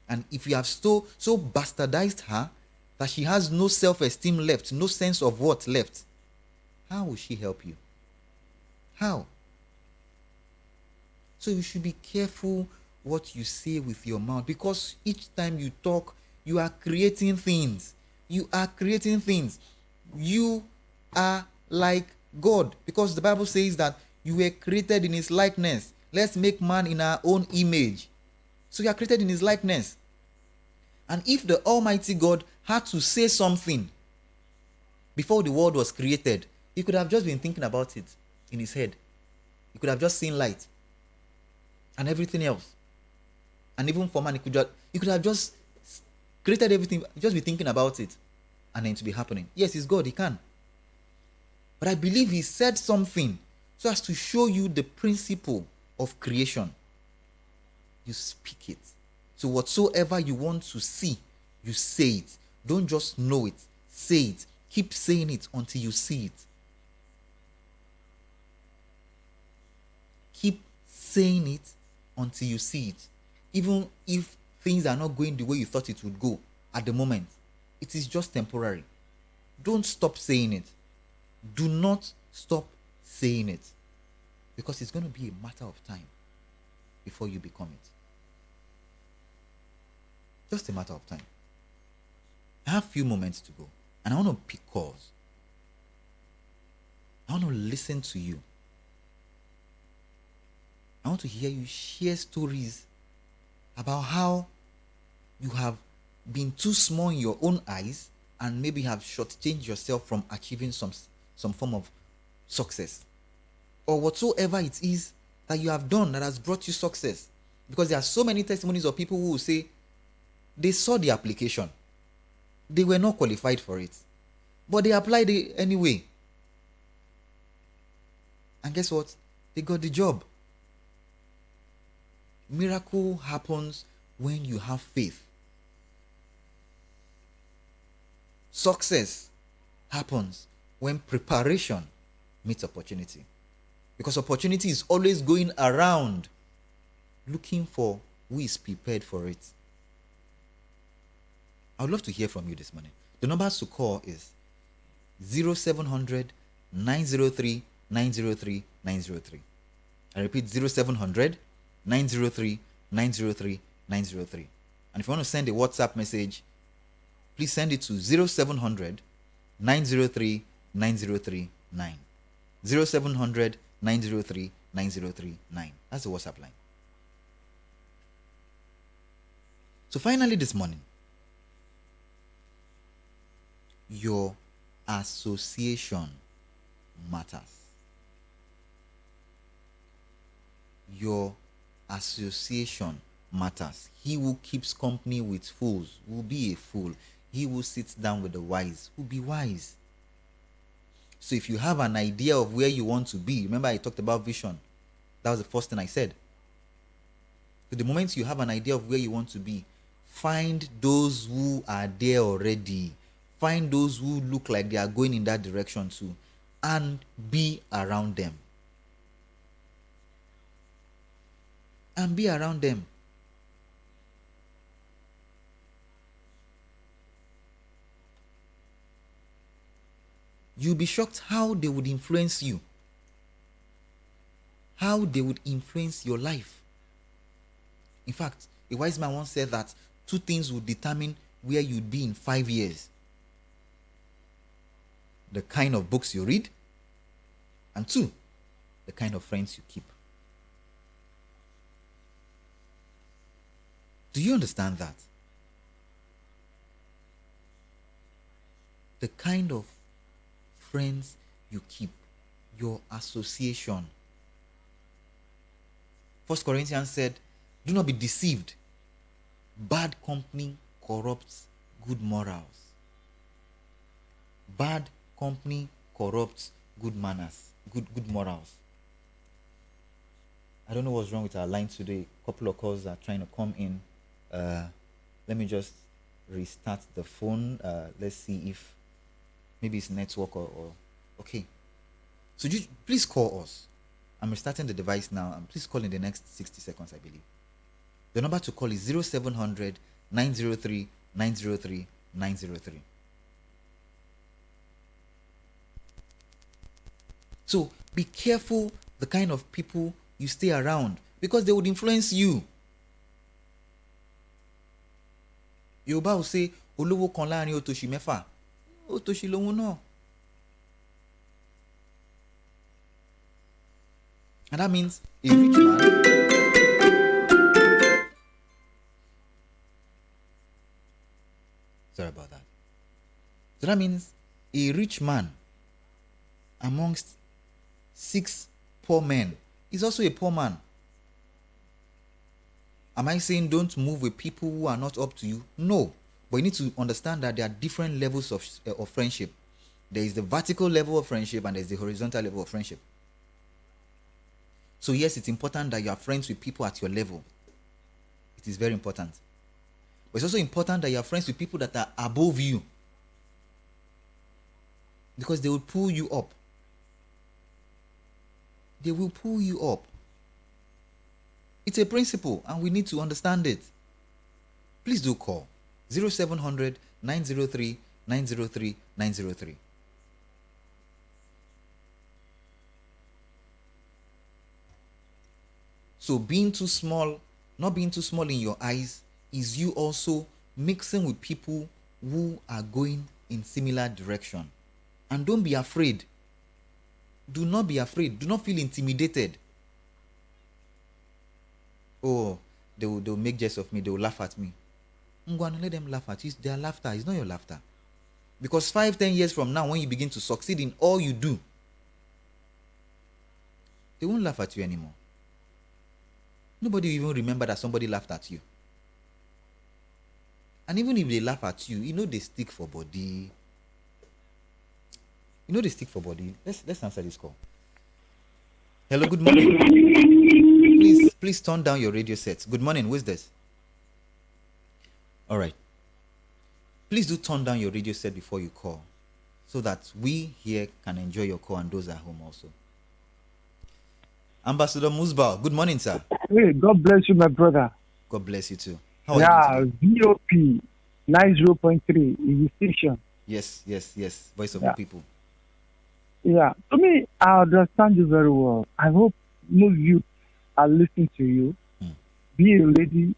And if you have so bastardized her that she has no self-esteem left, no sense of worth left, how will she help you? How? So you should be careful what you say with your mouth, because each time you talk, you are creating things. You are creating things. You are like God, because the Bible says that you were created in his likeness. Let's make man in our own image. So you are created in his likeness. And if the Almighty God had to say something Before the world was created, he could have just been thinking about it in his head. He could have just seen light and everything else. And even for man, he could have just created everything, just be thinking about it, and then to be happening. Yes, he's God, he can. But I believe he said something so as to show you the principle of creation. You speak it. So whatsoever you want to see, you say it. Don't just know it. Say it. Keep saying it until you see it. Keep saying it until you see it. Even if things are not going the way you thought it would go at the moment, it is just temporary. Don't stop saying it. Do not stop saying it. Because it's going to be a matter of time before you become it. Just a matter of time. I have a few moments to go, and I want to pick calls. I want to listen to you. I want to hear you share stories about how you have been too small in your own eyes and maybe have shortchanged yourself from achieving some form of success. Or whatsoever it is that you have done that has brought you success. Because there are so many testimonies of people who will say they saw the application. They were not qualified for it. But they applied it anyway. And guess what? They got the job. Miracle happens when you have faith. Success happens when preparation meets opportunity. Because opportunity is always going around looking for who is prepared for it. I would love to hear from you this morning. The numbers to call is 0700 903 903 903. I repeat, 0700 903 903 903. And if you want to send a WhatsApp message, please send it to 0700 903 903 9. 0700 903 903 9. That's the WhatsApp line. So finally this morning, your association matters. Your association matters. He who keeps company with fools will be a fool. He who sits down with the wise will be wise. So if you have an idea of where you want to be, remember I talked about vision. That was the first thing I said. So the moment you have an idea of where you want to be, find those who are there already. Find those who look like they are going in that direction too, and be around them. And be around them. You'll be shocked how they would influence you. How they would influence your life. In fact, a wise man once said that 2 things would determine where you'd be in 5 years. The kind of books you read, and 2, the kind of friends you keep. Do you understand that? The kind of friends you keep, your association. 1 Corinthians said, do not be deceived. Bad company corrupts good morals. Bad company corrupts good manners, good morals. I don't know what's wrong with our line today. A couple of calls are trying to come in. Let me just restart the phone. Let's see if maybe it's network or okay. So please call us. I'm restarting the device now, and please call in the next 60 seconds, I believe. The number to call is 0700 903 903 903. So be careful the kind of people you stay around, because they would influence you. Yorùbá will say, olówó kan láàrin òtòṣì mẹ́fà. Òtòṣì lòun náà. And that means a rich man. Sorry about that. So that means A rich man amongst 6 poor men is also a poor man. Am I saying don't move with people who are not up to you? No. But you need to understand that there are different levels of friendship. There is the vertical level of friendship and there is the horizontal level of friendship. So yes, it's important that you are friends with people at your level. It is very important. But it's also important that you are friends with people that are above you, because they will pull you up. They will pull you up. It's a principle and we need to understand it. Please do call 0700 903 903 903. So being too small, not being too small in your eyes, is you also mixing with people who are going in similar direction. And don't be afraid. Do not be afraid. Do not feel intimidated. Oh, they'll make jest of me. They'll laugh at me. Ngwanu, let them laugh at you. It's their laughter. It's not your laughter. Because 5-10 years from now, when you begin to succeed in all you do, they won't laugh at you anymore. Nobody will even remember that somebody laughed at you. And even if they laugh at you, you know they stick for body. You know they stick for body. Let's answer this call. Hello, good morning. Please turn down your radio sets. Good morning. Who's this? All right. Please do turn down your radio set before you call, so that we here can enjoy your call and those at home also. Ambassador Musbao, good morning, sir. Hey, God bless you, my brother. God bless you too. How are you today? VOP 90.3 is the station. Yes. Voice of the people. Yeah. To me, I understand you very well. I hope most youth are listening to you. Be a lady,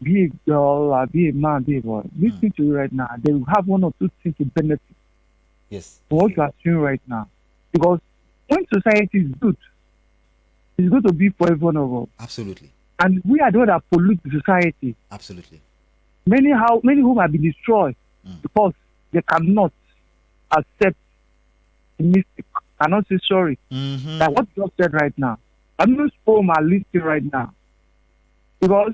be a girl, or be a man, be a boy. Listening to you right now, they will have one or two things to benefit. Yes. For what you are doing right now. Because when society is good, it's going to be for every one of us. Absolutely. And we are the ones that pollute the society. Absolutely. Many homes have been destroyed because they cannot accept the mistake, cannot say sorry. Like what you said right now. I'm not home are listening right now. Because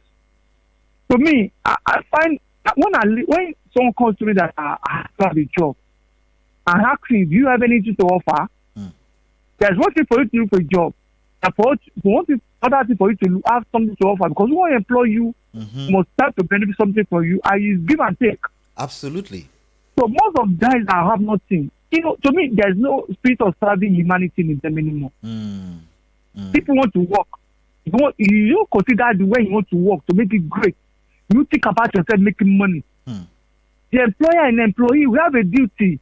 to me, I find that when someone comes to me that I have a job, and asks me, do you have anything to offer? There's one thing for you to do for a job. And for one thing, other thing for you to have something to offer. Because when I employ you, must start to benefit something for you. I use give and take. Absolutely. So most of guys that have nothing, to me, there's no spirit of serving humanity in them anymore. People want to work. You don't consider the way you want to work to make it great. You think about yourself making money. The employer and employee, we have a duty.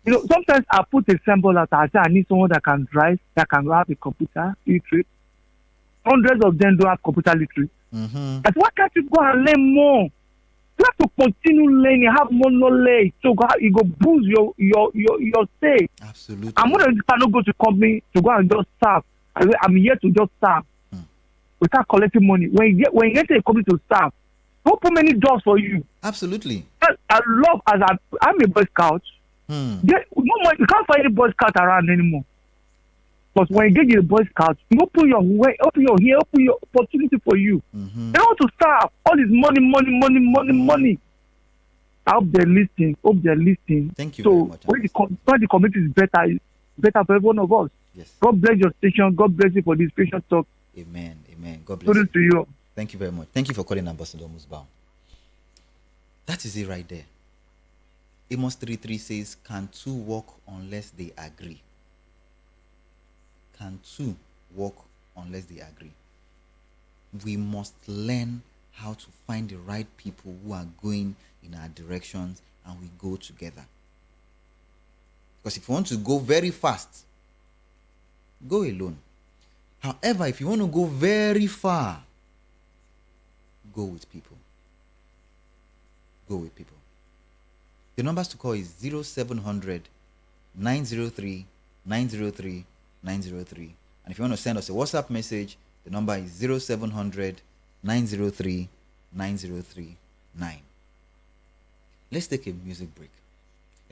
Sometimes I put a symbol that I say I need someone that can drive, that can have a computer literate. Hundreds of them don't have computer literate. But why can't you go and learn more? You have to continue learning, have more knowledge, so you go boost your stay. Absolutely. I'm not cannot go to company to go and just serve. I'm here to just serve. Without collecting money. When you get to a company to serve, open many doors for you. Absolutely. I love I'm a Boy Scout. You can't find any Boy Scout around anymore. But when you get your Boy Scout, you open your way, open your ear, open your opportunity for you. They want to serve. All this money. I hope they're listening. Thank you very much. So when the community is better for every one of us. Yes. God bless your station. God bless you for this patient talk. Amen. God bless you. To you. Thank you very much. Thank you for calling Ambassador Musbao. That is it right there. Amos 3:3 says, can two walk unless they agree? Can two walk unless they agree? We must learn how to find the right people who are going in our directions and we go together. Because if you want to go very fast, go alone. However, if you want to go very far, go with people. Go with people. The numbers to call is 0700 903 903 903. And if you want to send us a WhatsApp message, the number is 0700 903 903 9. Let's take a music break.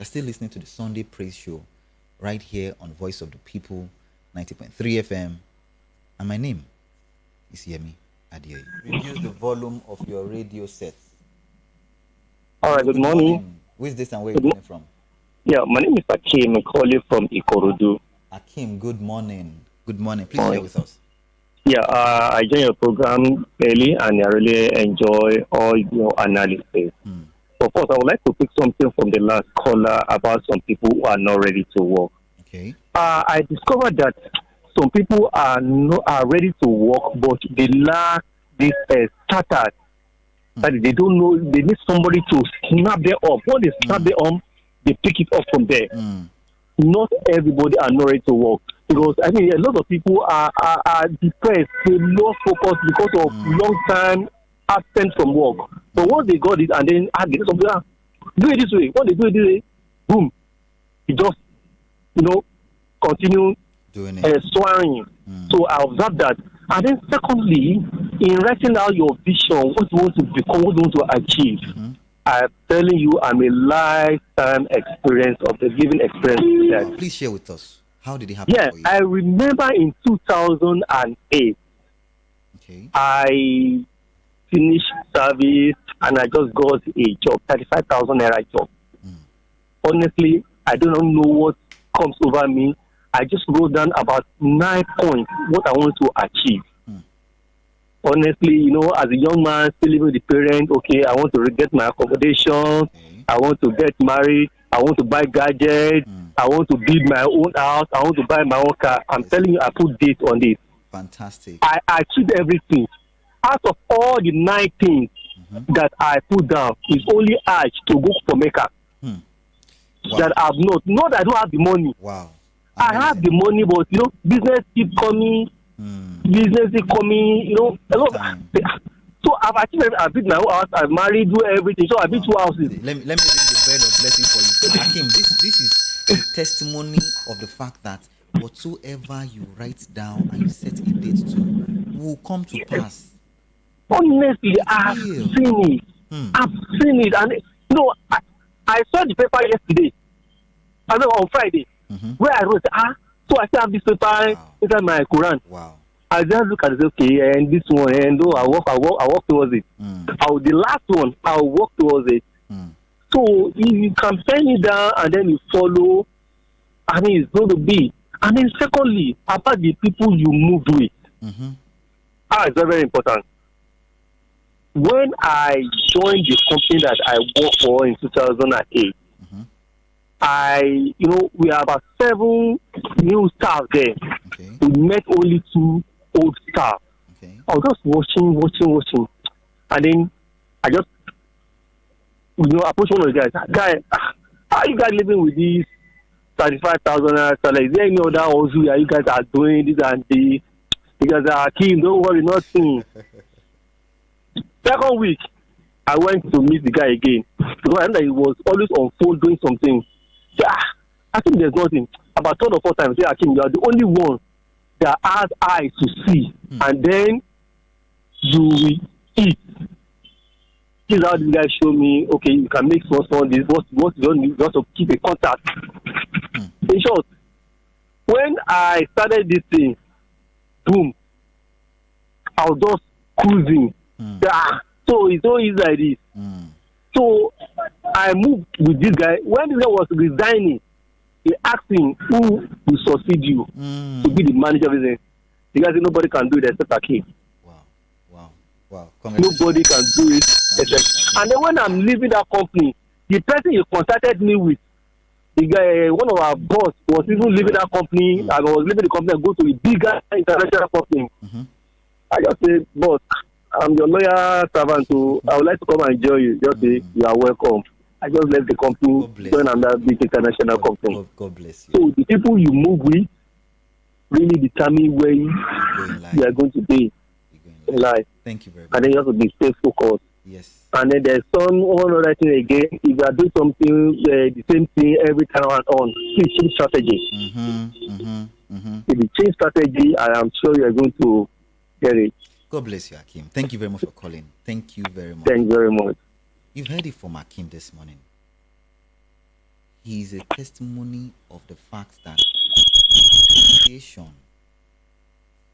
You're still listening to the Sunday Praise Show right here on Voice of the People, 90.3 FM. And my name is Yemi Adeoye. Reduce the volume of your radio set. All right, good morning. Who is this and where are you coming from? Yeah, my name is Akim. I'm calling from Ikorodu. Akim, good morning. Good morning. Please share with us. Yeah, I joined your program early and I really enjoy all your analysis. Of course, I would like to pick something from the last caller about some people who are not ready to work. Okay. I discovered that some people are ready to work, but they lack this starter. That they don't know, they need somebody to snap them up. When they snap them up, they pick it up from there. Not everybody are not ready to work. Because I mean, a lot of people are depressed. They lost focus because of long time absent from work. But once they got it and then they do something, do it this way. When they do it this way, boom, it just continue doing it. swearing. So I observed that. And then secondly, in writing out your vision, what you want to become, what you want to achieve, I'm telling you, I'm a lifetime experience of the living experience. Please share with us. How did it happen for you? I remember in 2008, okay, I finished service and I just got a job, 35,000 naira job. Honestly, I don't know what comes over me. I just wrote down about 9 points, what I want to achieve. Honestly, as a young man still living with the parents, okay, I want to get my accommodation, I want to get married, I want to buy gadgets, I want to build my own house, I want to buy my own car. I'm telling you, I put date on this. Fantastic. I achieved everything. Out of all the 9 things that I put down, it's only Hajj to go for Mecca. Wow. That I've not that I don't have the money. Wow. I have the money, but business keep coming. Business keep coming. A lot. So I've achieved. I've built my own house. I've married, do everything. So I've built 2 houses. Let me ring the bell of blessing for you, Akim. This is a testimony of the fact that whatsoever you write down and you set a date to will come to pass. Honestly, I've seen it. I've seen it, and I saw the paper yesterday. I know on Friday. Where I wrote, so I still have this paper inside my Quran. Wow. I just look at it, okay, and this one, and I walk towards it. The last one, I'll walk towards it. So if you can pen it down and then you follow, I mean, it's going to be. And then secondly, about the people you move with. It's very, very important. When I joined the company that I work for in 2008, we have about 7 new staff there. Okay. We met only 2 old staff. Okay. I was just watching. And then I just, approached one of the guys. Guy, how are you guys living with these 35,000 salary? Is there any other also you guys are doing this and this? Because Akim, don't worry, nothing. Second week, I went to meet the guy again. Because I know that he was always on phone doing something. I think there's nothing. About 3 or 4 times, say, Akim, you are the only one that has eyes to see. And then you will eat. This is how the guy showed me, okay, you can make small this. What you don't need, you have to keep a contact. In short, when I started this thing, boom, I was just cruising. So it's so easy like this. So I moved with this guy. When this guy was resigning, he asked him who will succeed you to be the manager of business. The guy said nobody can do it except Akim. Wow. Nobody can do it except. And then when I'm leaving that company, the person he contacted me with, the guy, one of our boss was even leaving that company. I was leaving the company and go to a bigger international company. I just said, boss, I'm your loyal servant, so I would like to come and join you. Just say, you are welcome. I just left the company, join another big international company. God bless you. So the people you move with really determine where you are going to be in life. Thank you very much. And then you have to be stay focused. Yes. And then there's one other thing again. If you are doing something, the same thing every time and on, please change strategy. If you change strategy, I am sure you are going to get it. God bless you, Akim. Thank you very much for calling. Thank you very much. Thank you very much. You've heard it from Akim this morning. he is a testimony of the fact that association,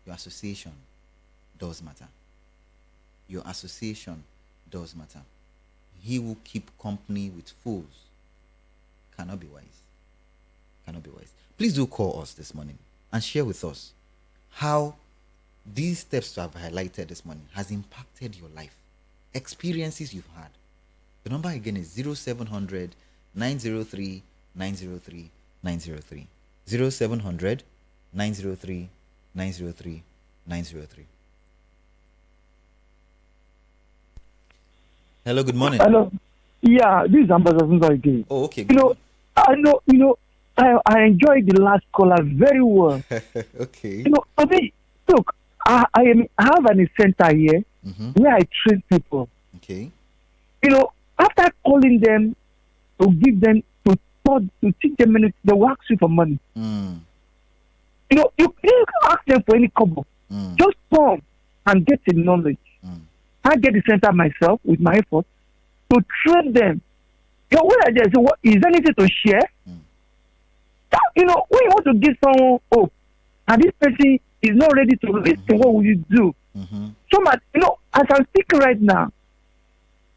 your association does matter. Your association does matter. He will keep company with fools cannot be wise. Cannot be wise. Please do call us this morning and share with us how these steps I've highlighted this morning has impacted your life, experiences you've had. The number again is 0700 903 903 903. 0700 903 903 903. Hello, good morning. Hello. Yeah, this is Ambassador again. Oh, okay. I I enjoyed the last caller very well. Okay. I mean, look, I have an center here where I train people. Okay. After calling them to give them to teach them minutes, they will ask you for money. You can ask them for any couple. Just come and get the knowledge. I get the center myself with my effort to train them. When I just say, what is there anything to share? When you want to give someone hope, and this person is not ready to listen, what will you do? So much, as I'm speaking right now,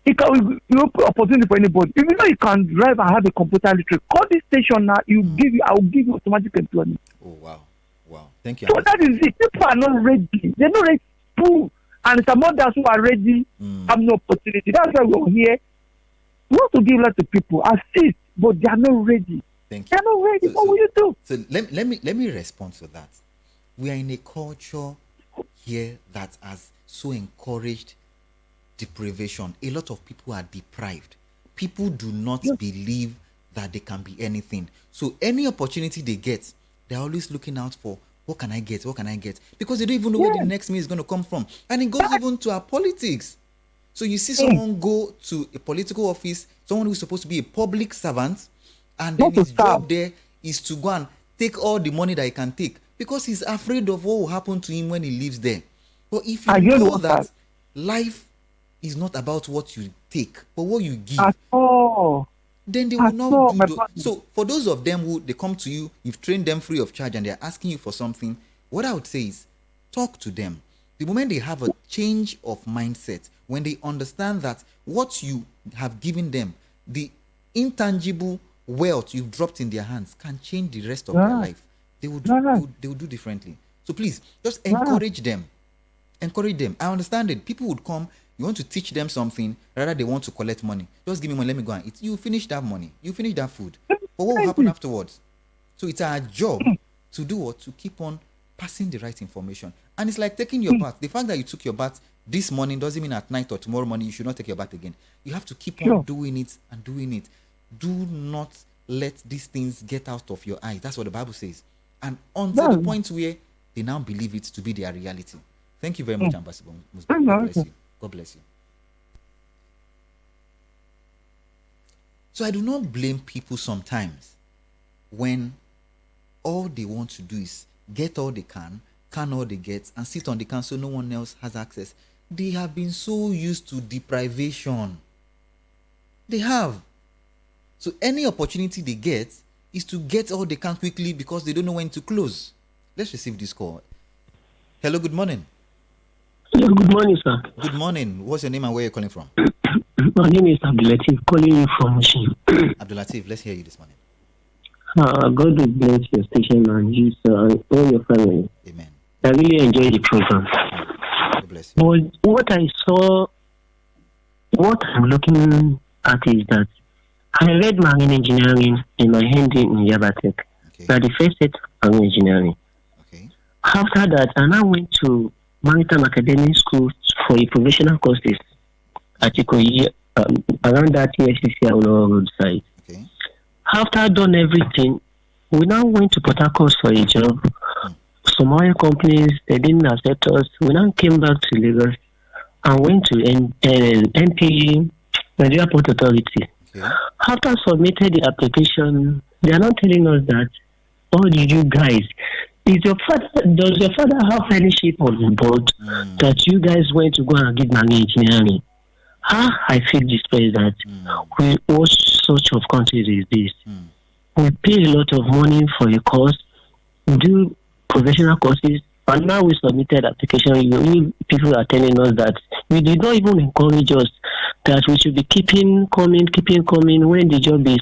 it can open opportunity for anybody. If you know you can drive and have a computer literate, call this station now. I will give you automatic employment. Oh wow! Thank you. So that is it. People are not ready. They're not ready to. And some others who are ready have no opportunity. That's why we're here. We want to give lot to people, assist, but they are not ready. Thank you. They are not ready. What will you do? So let me respond to that. We are in a culture here that has so encouraged deprivation. A lot of people are deprived. People do not believe that they can be anything. So any opportunity they get, they're always looking out for, what can I get? What can I get? Because they don't even know where the next meal is going to come from. And it goes even to our politics. So you see someone go to a political office, someone who's supposed to be a public servant, and then his job there is to go and take all the money that he can take because he's afraid of what will happen to him when he lives there. But if you know that life is not about what you take, but what you give, then they will not do that. So for those of them who they come to you, you've trained them free of charge and they're asking you for something, what I would say is talk to them. The moment they have a change of mindset, when they understand that what you have given them, the intangible wealth you've dropped in their hands can change the rest of their life, they will do differently. So please just encourage them. Encourage them. I understand it. People would come, you want to teach them something, rather they want to collect money. Just give me money, let me go and eat. You finish that money, you finish that food. But what will happen afterwards? So it's our job to do what? To keep on passing the right information. And it's like taking your bath. The fact that you took your bath this morning doesn't mean at night or tomorrow morning you should not take your bath again. You have to keep on doing it and doing it. Do not let these things get out of your eyes. That's what the Bible says. And until the point where they now believe it to be their reality. Thank you very much, Ambassador. God bless you. God bless you. So I do not blame people sometimes when all they want to do is get all they can all they get, and sit on the can so no one else has access. They have been so used to deprivation. They have. So any opportunity they get is to get all they can quickly because they don't know when to close. Let's receive this call. Hello, good morning. Hello, good morning, sir. Good morning. What's your name and where are you calling from? My name is Abdulatif, calling you from Mushin. Abdulatif, let's hear you this morning. God will bless your station and you, sir, and all your family. Amen. I really enjoy the program. God bless you. But what I'm looking at is that I read marine engineering in my hand in Yabatek. Okay. That's the first set of marine engineering. Okay. After that, I now went to Maritime Academic School for a professional courses at Ikoyi, around that EFCC on our roadside. Okay. After done everything, we now went to Port Harcourt for a job. Some oil companies, they didn't accept us. We now came back to Lagos and went to NPG, Nigeria Port Authority. Okay. After submitted the application, they are not telling us that, oh, did you guys, does your father have any ship on board that you guys went to go and give marine engineering? I feel distressed that what sort of country is this? We pay a lot of money for a course, do professional courses, and now we submitted application. You people are telling us that you did not even encourage us that we should be keeping coming when the job is.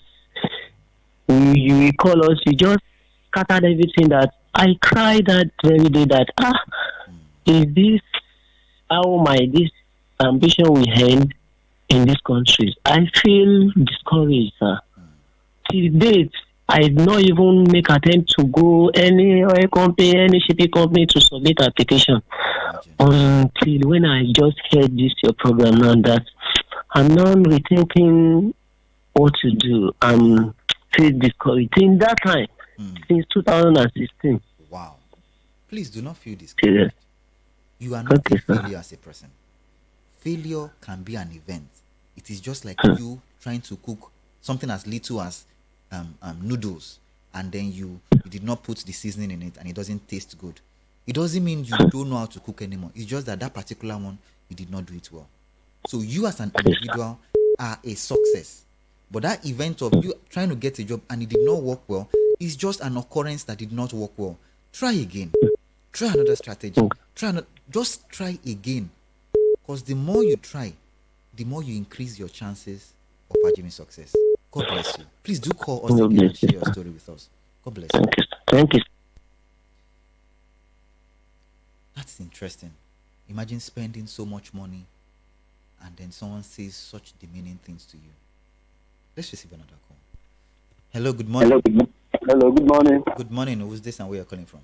You call us, you just scattered everything. That I cried that very day. That is this how my this ambition will end in this country? I feel discouraged, sir. Till date, I did not even make attempt to go any oil company, any shipping company to submit application until when I just heard this your program now that I'm now rethinking what to do. I'm feel discouraged. In that time, since 2016. Wow. Please do not feel discouraged. You are not a failure as a person. Failure can be an event. It is just like you trying to cook something as little as noodles, and then you did not put the seasoning in it and it doesn't taste good. It doesn't mean you don't know how to cook anymore. It's just that particular one, you did not do it well. So you as an individual are a success. But that event of you trying to get a job and it did not work well is just an occurrence that did not work well. Try again. Try another strategy. Just try again. Because the more you try, the more you increase your chances of achieving success. God bless you. Please do call us again and share your story with us. God bless you. Thank you. That's interesting. Imagine spending so much money and then someone says such demeaning things to you. Let's receive another call. Hello, good morning. Hello, good morning. Good morning. Who's this and where are you calling from?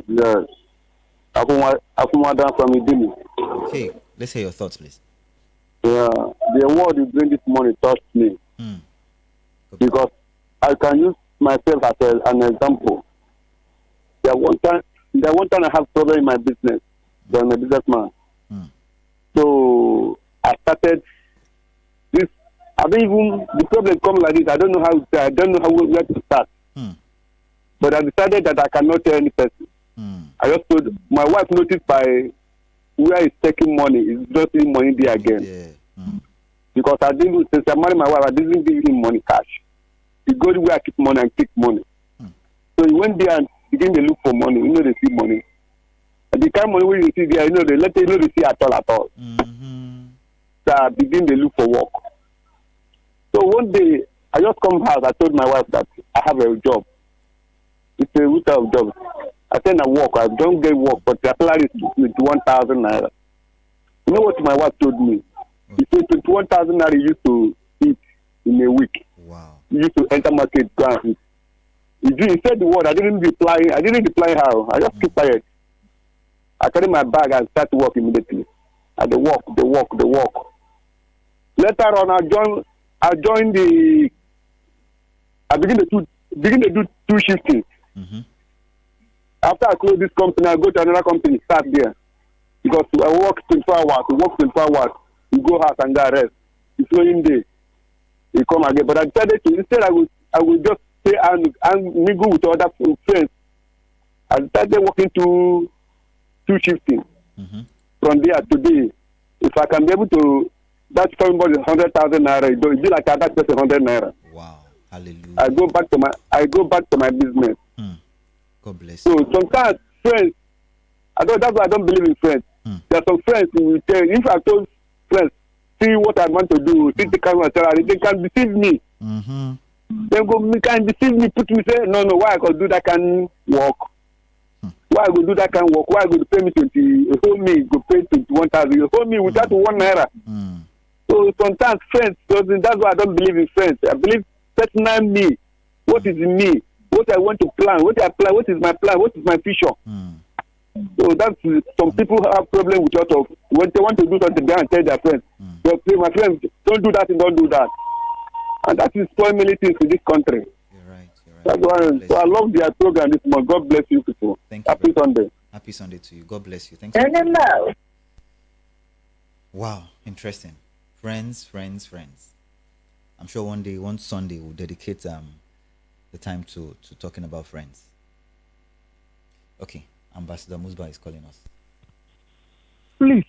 Yes. Akumada from Idili. Okay, let's hear your thoughts, please. Yeah, the award you bring this morning touched me. Because I can use myself as an example. There one time I have problem in my business. So I'm a businessman. So I started this. I don't even the problem come like this. I don't know where to start. But I decided that I cannot tell any person. I just told my wife noticed by where he's taking money, he's not taking money there again. Because since I married my wife, I didn't give him money cash. He go where I keep money and take money. So he went there and began to look for money. They see money. And the kind of money we see there, they see at all. So I begin to look for work. So one day, I just come house. I told my wife that I have a job. It's a route of job. I said I work. I don't get work, but the salary is 21,000 naira. You know what my wife told me? He said 21,000 naira used to eat in a week. Wow. He used to enter market, go and eat. He said the word. I didn't reply how. I just keep quiet. I carry my bag and start to work immediately. And they walk. Later on, I begin to do two shifting. After I close this company, I go to another company, start there. Because I work 24 hours, you go house and go rest. The following day, you come again. But I decided to, instead I will just stay and mingle with other friends. I started working two shifting. From there today, if I can be able to, that's somebody 100,000 naira, it will be like that person 100 naira. Wow, hallelujah. I go back to my business. God bless you. So sometimes friends, that's why I don't believe in friends. There are some friends who will tell, if I told friends, see what I want to do, see the kind of salary, they can deceive me. They can deceive me, put me say, no, why I could do that can work? Why I could do that can work? Why I could pay me 20? You hold me, go pay 21,000. You hold me without 1 naira. So sometimes friends, that's why I don't believe in friends. I believe personal me. What is in me? What I want to plan? What I plan? What is my plan? What is my future? So that's some people have problem with lot of when they want to do something, they and tell their friends. But my friends, don't do that and don't do that. And that is spoil many things in this country. You're right. That's why. So I love their program this month. God bless you people. Thank you. Happy Sunday. Happy Sunday to you. God bless you. Thank you. Wow, interesting. Friends. I'm sure one Sunday we'll dedicate the time to talking about friends. Okay, Ambassador Musba is calling us. Please.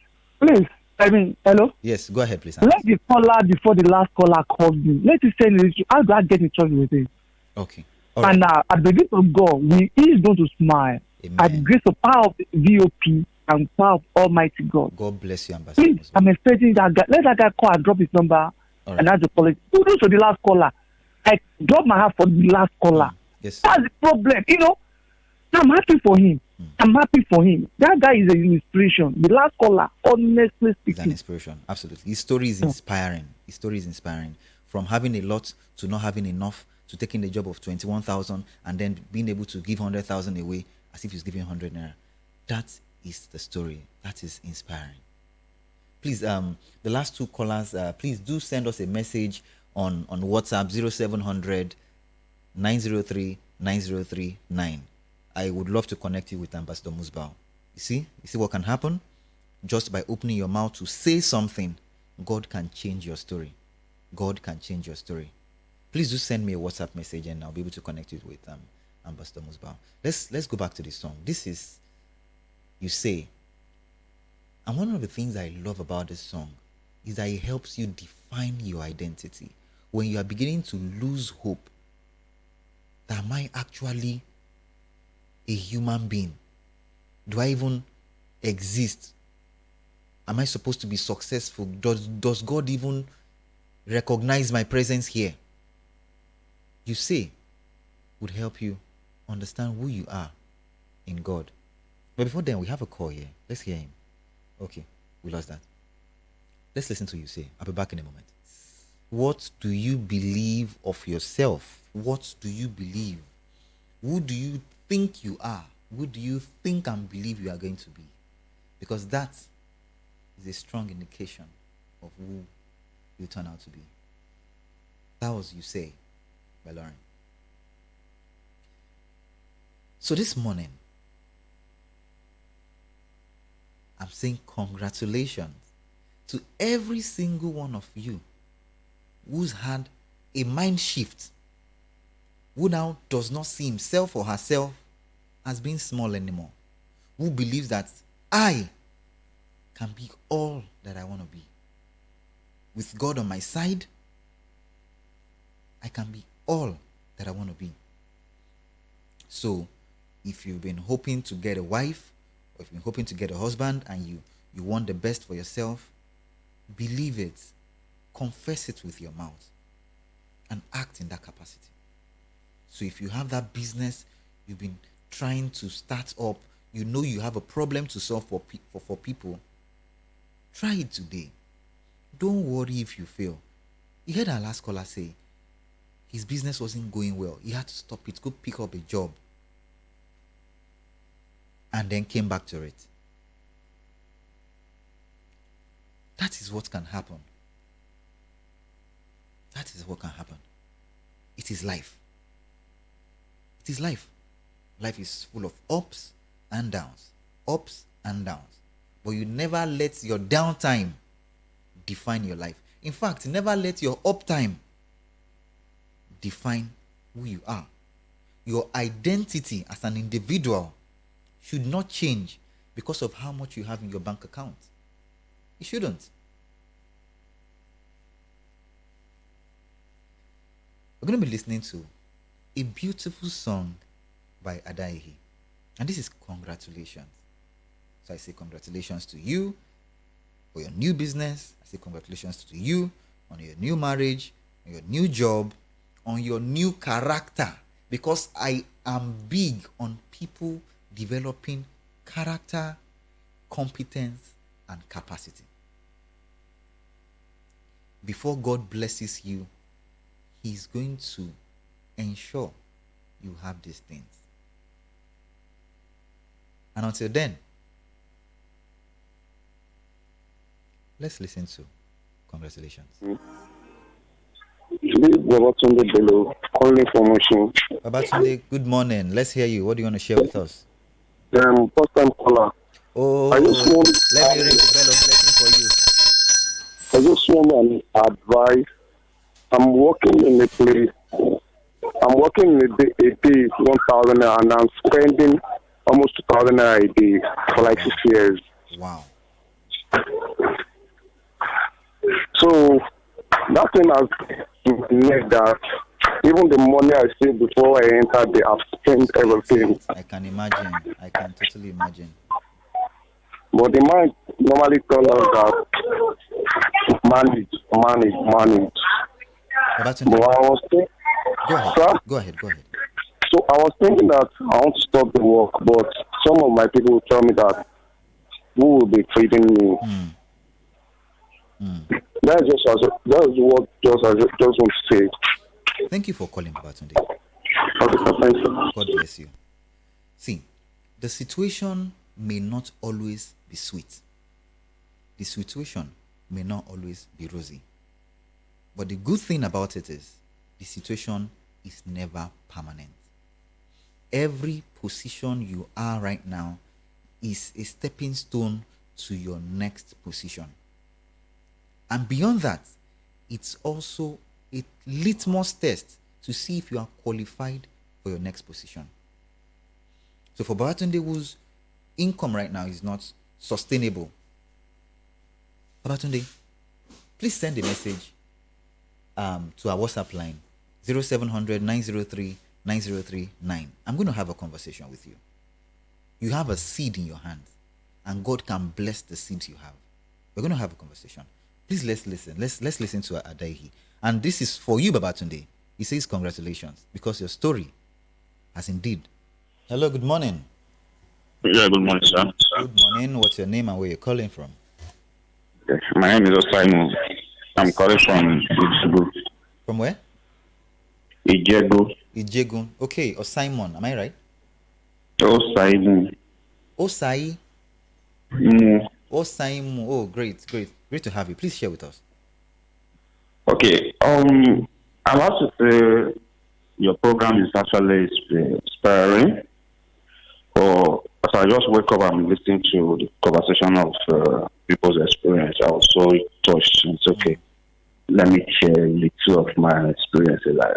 Hello? Yes, go ahead, please. Let the caller before the last caller calls me. Let us say, how do I get in touch with him? Okay. All right. And at the grace of God, He is going to smile. Amen. At the grace of power of the VOP and power of Almighty God. God bless you, Ambassador. Please, I'm expecting that guy. Let that guy call and drop his number. All right. And that's the policy. Kudos to the last caller. I drop my heart for the last caller. Yes. That's the problem. I'm happy for him. I'm happy for him. That guy is an inspiration. The last caller, honestly He's an speaking. inspiration. Absolutely. His story is inspiring. His story is inspiring. From having a lot to not having enough, to taking the job of 21,000 and then being able to give 100,000 away as if he's giving 100 naira. That is the story. That is inspiring. Please, the last two callers, please do send us a message on WhatsApp 0700 903 9039. I would love to connect you with Ambassador Musbao. You see what can happen? Just by opening your mouth to say something, God can change your story. God can change your story. Please do send me a WhatsApp message and I'll be able to connect you with Ambassador Musbao. Let's go back to the song. This is You Say. And one of the things I love about this song is that it helps you define your identity. When you are beginning to lose hope, that am I actually a human being? Do I even exist? Am I supposed to be successful? Does God even recognize my presence here? You Say would help you understand who you are in God. But before then, we have a call here. Let's hear him. Okay, we lost that. Let's listen to You Say. I'll be back in a moment. What do you believe of yourself? What do you believe? Who do you think you are? Who do you think and believe you are going to be? Because that is a strong indication of who you turn out to be. That was You Say by Lauren. So this morning, I'm saying congratulations to every single one of you who's had a mind shift, who now does not see himself or herself as being small anymore, who believes that I can be all that I want to be. With God on my side, I can be all that I want to be. So, if you've been hoping to get a wife, or if you've been hoping to get a husband, and you want the best for yourself, believe it, confess it with your mouth, and act in that capacity. So if you have that business you've been trying to start up, you know you have a problem to solve for people, try it today. Don't worry if you fail. You heard our last caller say his business wasn't going well. He had to stop it, go pick up a job, and then came back to it. That is what can happen. That is what can happen. It is life. It is life. Life is full of ups and downs. Ups and downs. But you never let your downtime define your life. In fact, never let your uptime define who you are. Your identity as an individual should not change because of how much you have in your bank account. It shouldn't. We're going to be listening to a beautiful song by Adeoye. And this is congratulations. So I say congratulations to you for your new business. I say congratulations to you on your new marriage, on your new job, on your new character. Because I am big on people developing character, competence, and capacity. Before God blesses you, He's going to ensure you have these things. And until then, let's listen to congratulations. Babatunde Bello, calling from Osun. Babatunde, good morning. Let's hear you. What do you want to share with us? First time caller. Oh, I just want, let me ring the bell of blessing for you. I just want an advice. I'm working in a place. I'm working in a day 1,000 and I'm spending almost 2,000 a day for like 6 years. Wow. So that thing has made that Even the money I saved before I entered, they have spent everything. I can imagine. I can totally imagine. But the man normally tell us that manage. Babatunde, But I was thinking, go ahead. sir? Go ahead. So I was thinking that I want to stop the work, but some of my people will tell me that who will be feeding me. That's what I just want to say. Thank you for calling, Babatunde. Okay, thank you. God bless you. See, the situation may not always be sweet. The situation may not always be rosy. But the good thing about it is the situation is never permanent. Every position you are right now is a stepping stone to your next position. And beyond that, it's also a litmus test to see if you are qualified for your next position. So for Babatunde, whose income right now is not sustainable, Babatunde, please send a message to our WhatsApp line 0700 903 9039. I'm going to have a conversation with you. You have a seed in your hand, and God can bless the seeds you have. We're going to have a conversation. Please let's listen. Let's listen to Adeoye. And this is for you, Babatunde. He says congratulations because your story has indeed. Hello, good morning. Yeah, good morning, sir. Good morning. What's your name and where you're calling from? Yes, my name is Simon. I'm calling from Ijegu. From where? Ijegu. Ijegun. Okay, or Simon, am I right? Simon. Osai. Mm. Osaimu. Oh, great to have you. Please share with us. Okay. I want to say your program is actually inspiring. As I just wake up, I'm listening to the conversation of people's experience. I was so touched. It's okay. Let me share a little of my experience in life.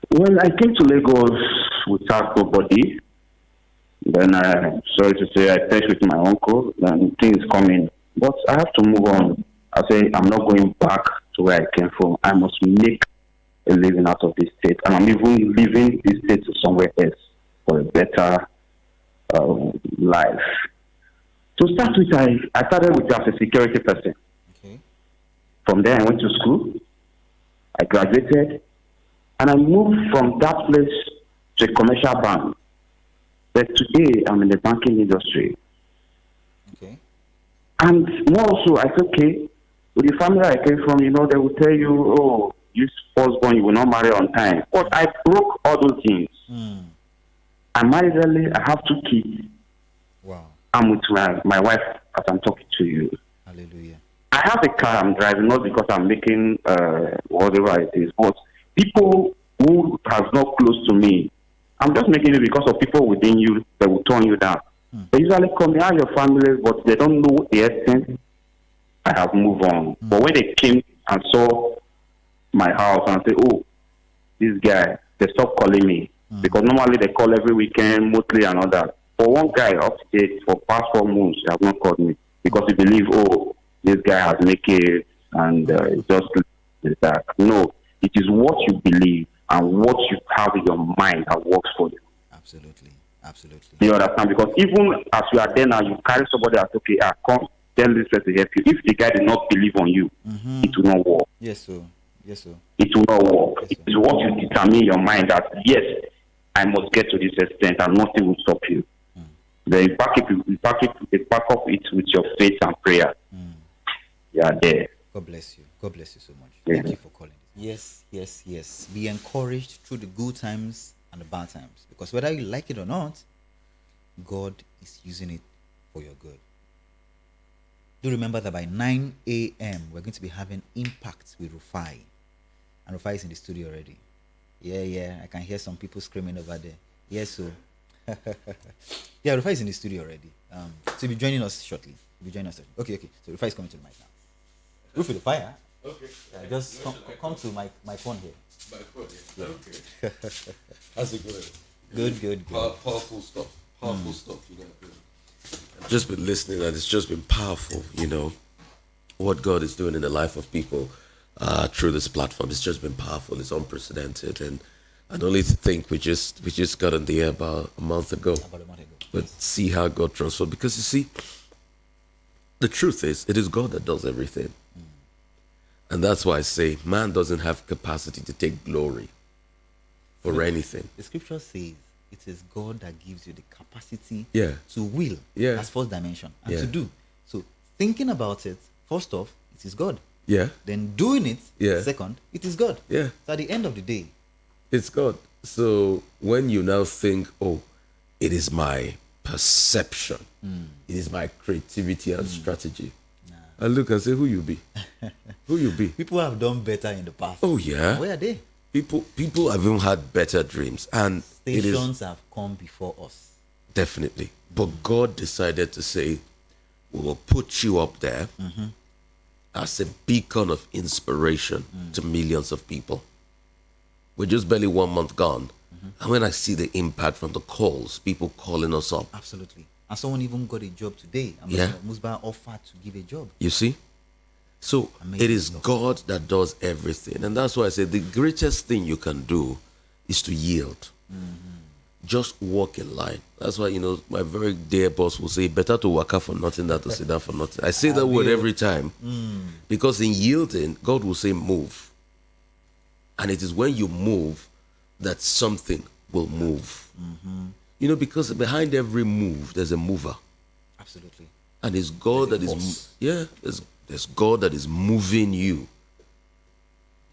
When I came to Lagos without nobody, then sorry to say, I touched with my uncle, and things coming. But I have to move on. I say, I'm not going back to where I came from. I must make a living out of this state. And I'm even leaving this state to somewhere else for a better life. To start with, I started with as a security person. Okay. From there, I went to school. I graduated. And I moved from that place to a commercial bank. But today, I'm in the banking industry. Okay. And more so, I said, okay, with the family I came from, they will tell you, oh, you firstborn, you will not marry on time. But I broke all those things. I'm married early. I have 2 kids. Wow. I'm with my wife as I'm talking to you. Hallelujah. I have a car I'm driving, not because I'm making whatever it is, but people who are not close to me, I'm just making it because of people within you that will turn you down. They usually come here, your family, but they don't know the extent I have moved on. But when they came and saw my house and say, oh, this guy, they stopped calling me. Because normally they call every weekend, mostly and all that. For one guy up to date, for past 4 months, they have not called me. Because they believe, oh, this guy has made it and just that. No, it is what you believe and what you have in your mind that works for you. Absolutely. You understand? Because even as you are there now, you carry somebody that's okay, come tell this person to help you. If the guy did not believe on you, it will not work. Yes, sir. It will not work. It is what you determine in your mind that, yes, I must get to this extent and nothing will stop you. Then you back up it with your faith and prayer. You are there. God bless you. God bless you so much. Yeah. Thank you for calling. Yes. Be encouraged through the good times and the bad times. Because whether you like it or not, God is using it for your good. Do remember that by 9 a.m. we're going to be having Impact with Rufai. And Rufai is in the studio already. Yeah. I can hear some people screaming over there. Yes, so. Yeah, Rufai is in the studio already. So he'll be joining us shortly. Okay. So Rufai is coming to the mic now. Rufai, the fire. Okay. Just come to my phone here. My phone, yeah. Okay. How's it going? Good. Powerful stuff. I've just been listening and it's just been powerful, what God is doing in the life of people. through this platform. It's just been powerful. It's unprecedented, and only to think we just got on the air about a month ago. But see how God transformed. Because you see, the truth is, it is God that does everything. And that's why I say man doesn't have capacity to take glory for anything. The scripture says it is God that gives you the capacity Yeah. to will. Yeah. That's first dimension. And Yeah. to do. So thinking about it, first off, it is God. Yeah. Then doing it, Yeah. second, it is God. Yeah. So at the end of the day, It's God. So when you now think, oh, it is my perception, it is my creativity and strategy, I look and say, who you be? Who you be? people have done better in the past. Oh, yeah. Where are they? People have even had better dreams, and it is Stations have come before us. definitely. But God decided to say, we will put you up there as a beacon of inspiration to millions of people. We're just barely 1 month gone. And when I see the impact from the calls, people calling us up, Absolutely. And someone even got a job today. Yeah. Musba offered to give a job. you see? So Amazing it is stuff. God that does everything. And that's why I say the greatest thing you can do is to yield. Just walk in line. That's why, my very dear boss will say, better to work out for nothing than to sit down for nothing. I say that word every time. Because in yielding, God will say, move. And it is when you move that something will move. Because behind every move, there's a mover. Absolutely. And it's God that There's a is, force. there's God that is moving you.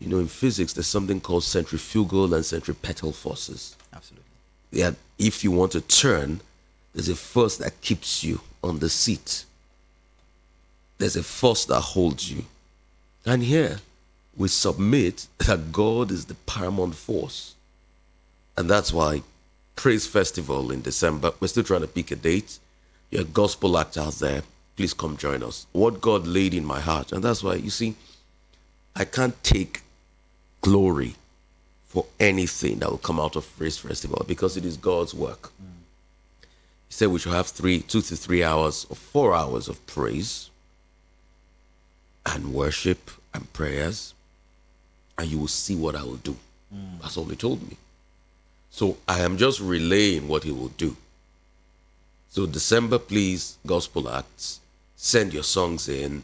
In physics, there's something called centrifugal and centripetal forces. Absolutely. Yeah, if you want to turn, there's a force that keeps you on the seat. There's a force that holds you. And here, we submit that God is the paramount force. And that's why Praise Festival in December, we're still trying to pick a date. You're a gospel act out there. Please come join us. What God laid in my heart. And that's why, you see, I can't take glory for anything that will come out of Praise Festival because it is God's work. He said we should have 2 to 3 hours or 4 hours of praise and worship and prayers, and you will see what I will do. That's all he told me. So I am just relaying what he will do. So December, please, gospel acts, send your songs in.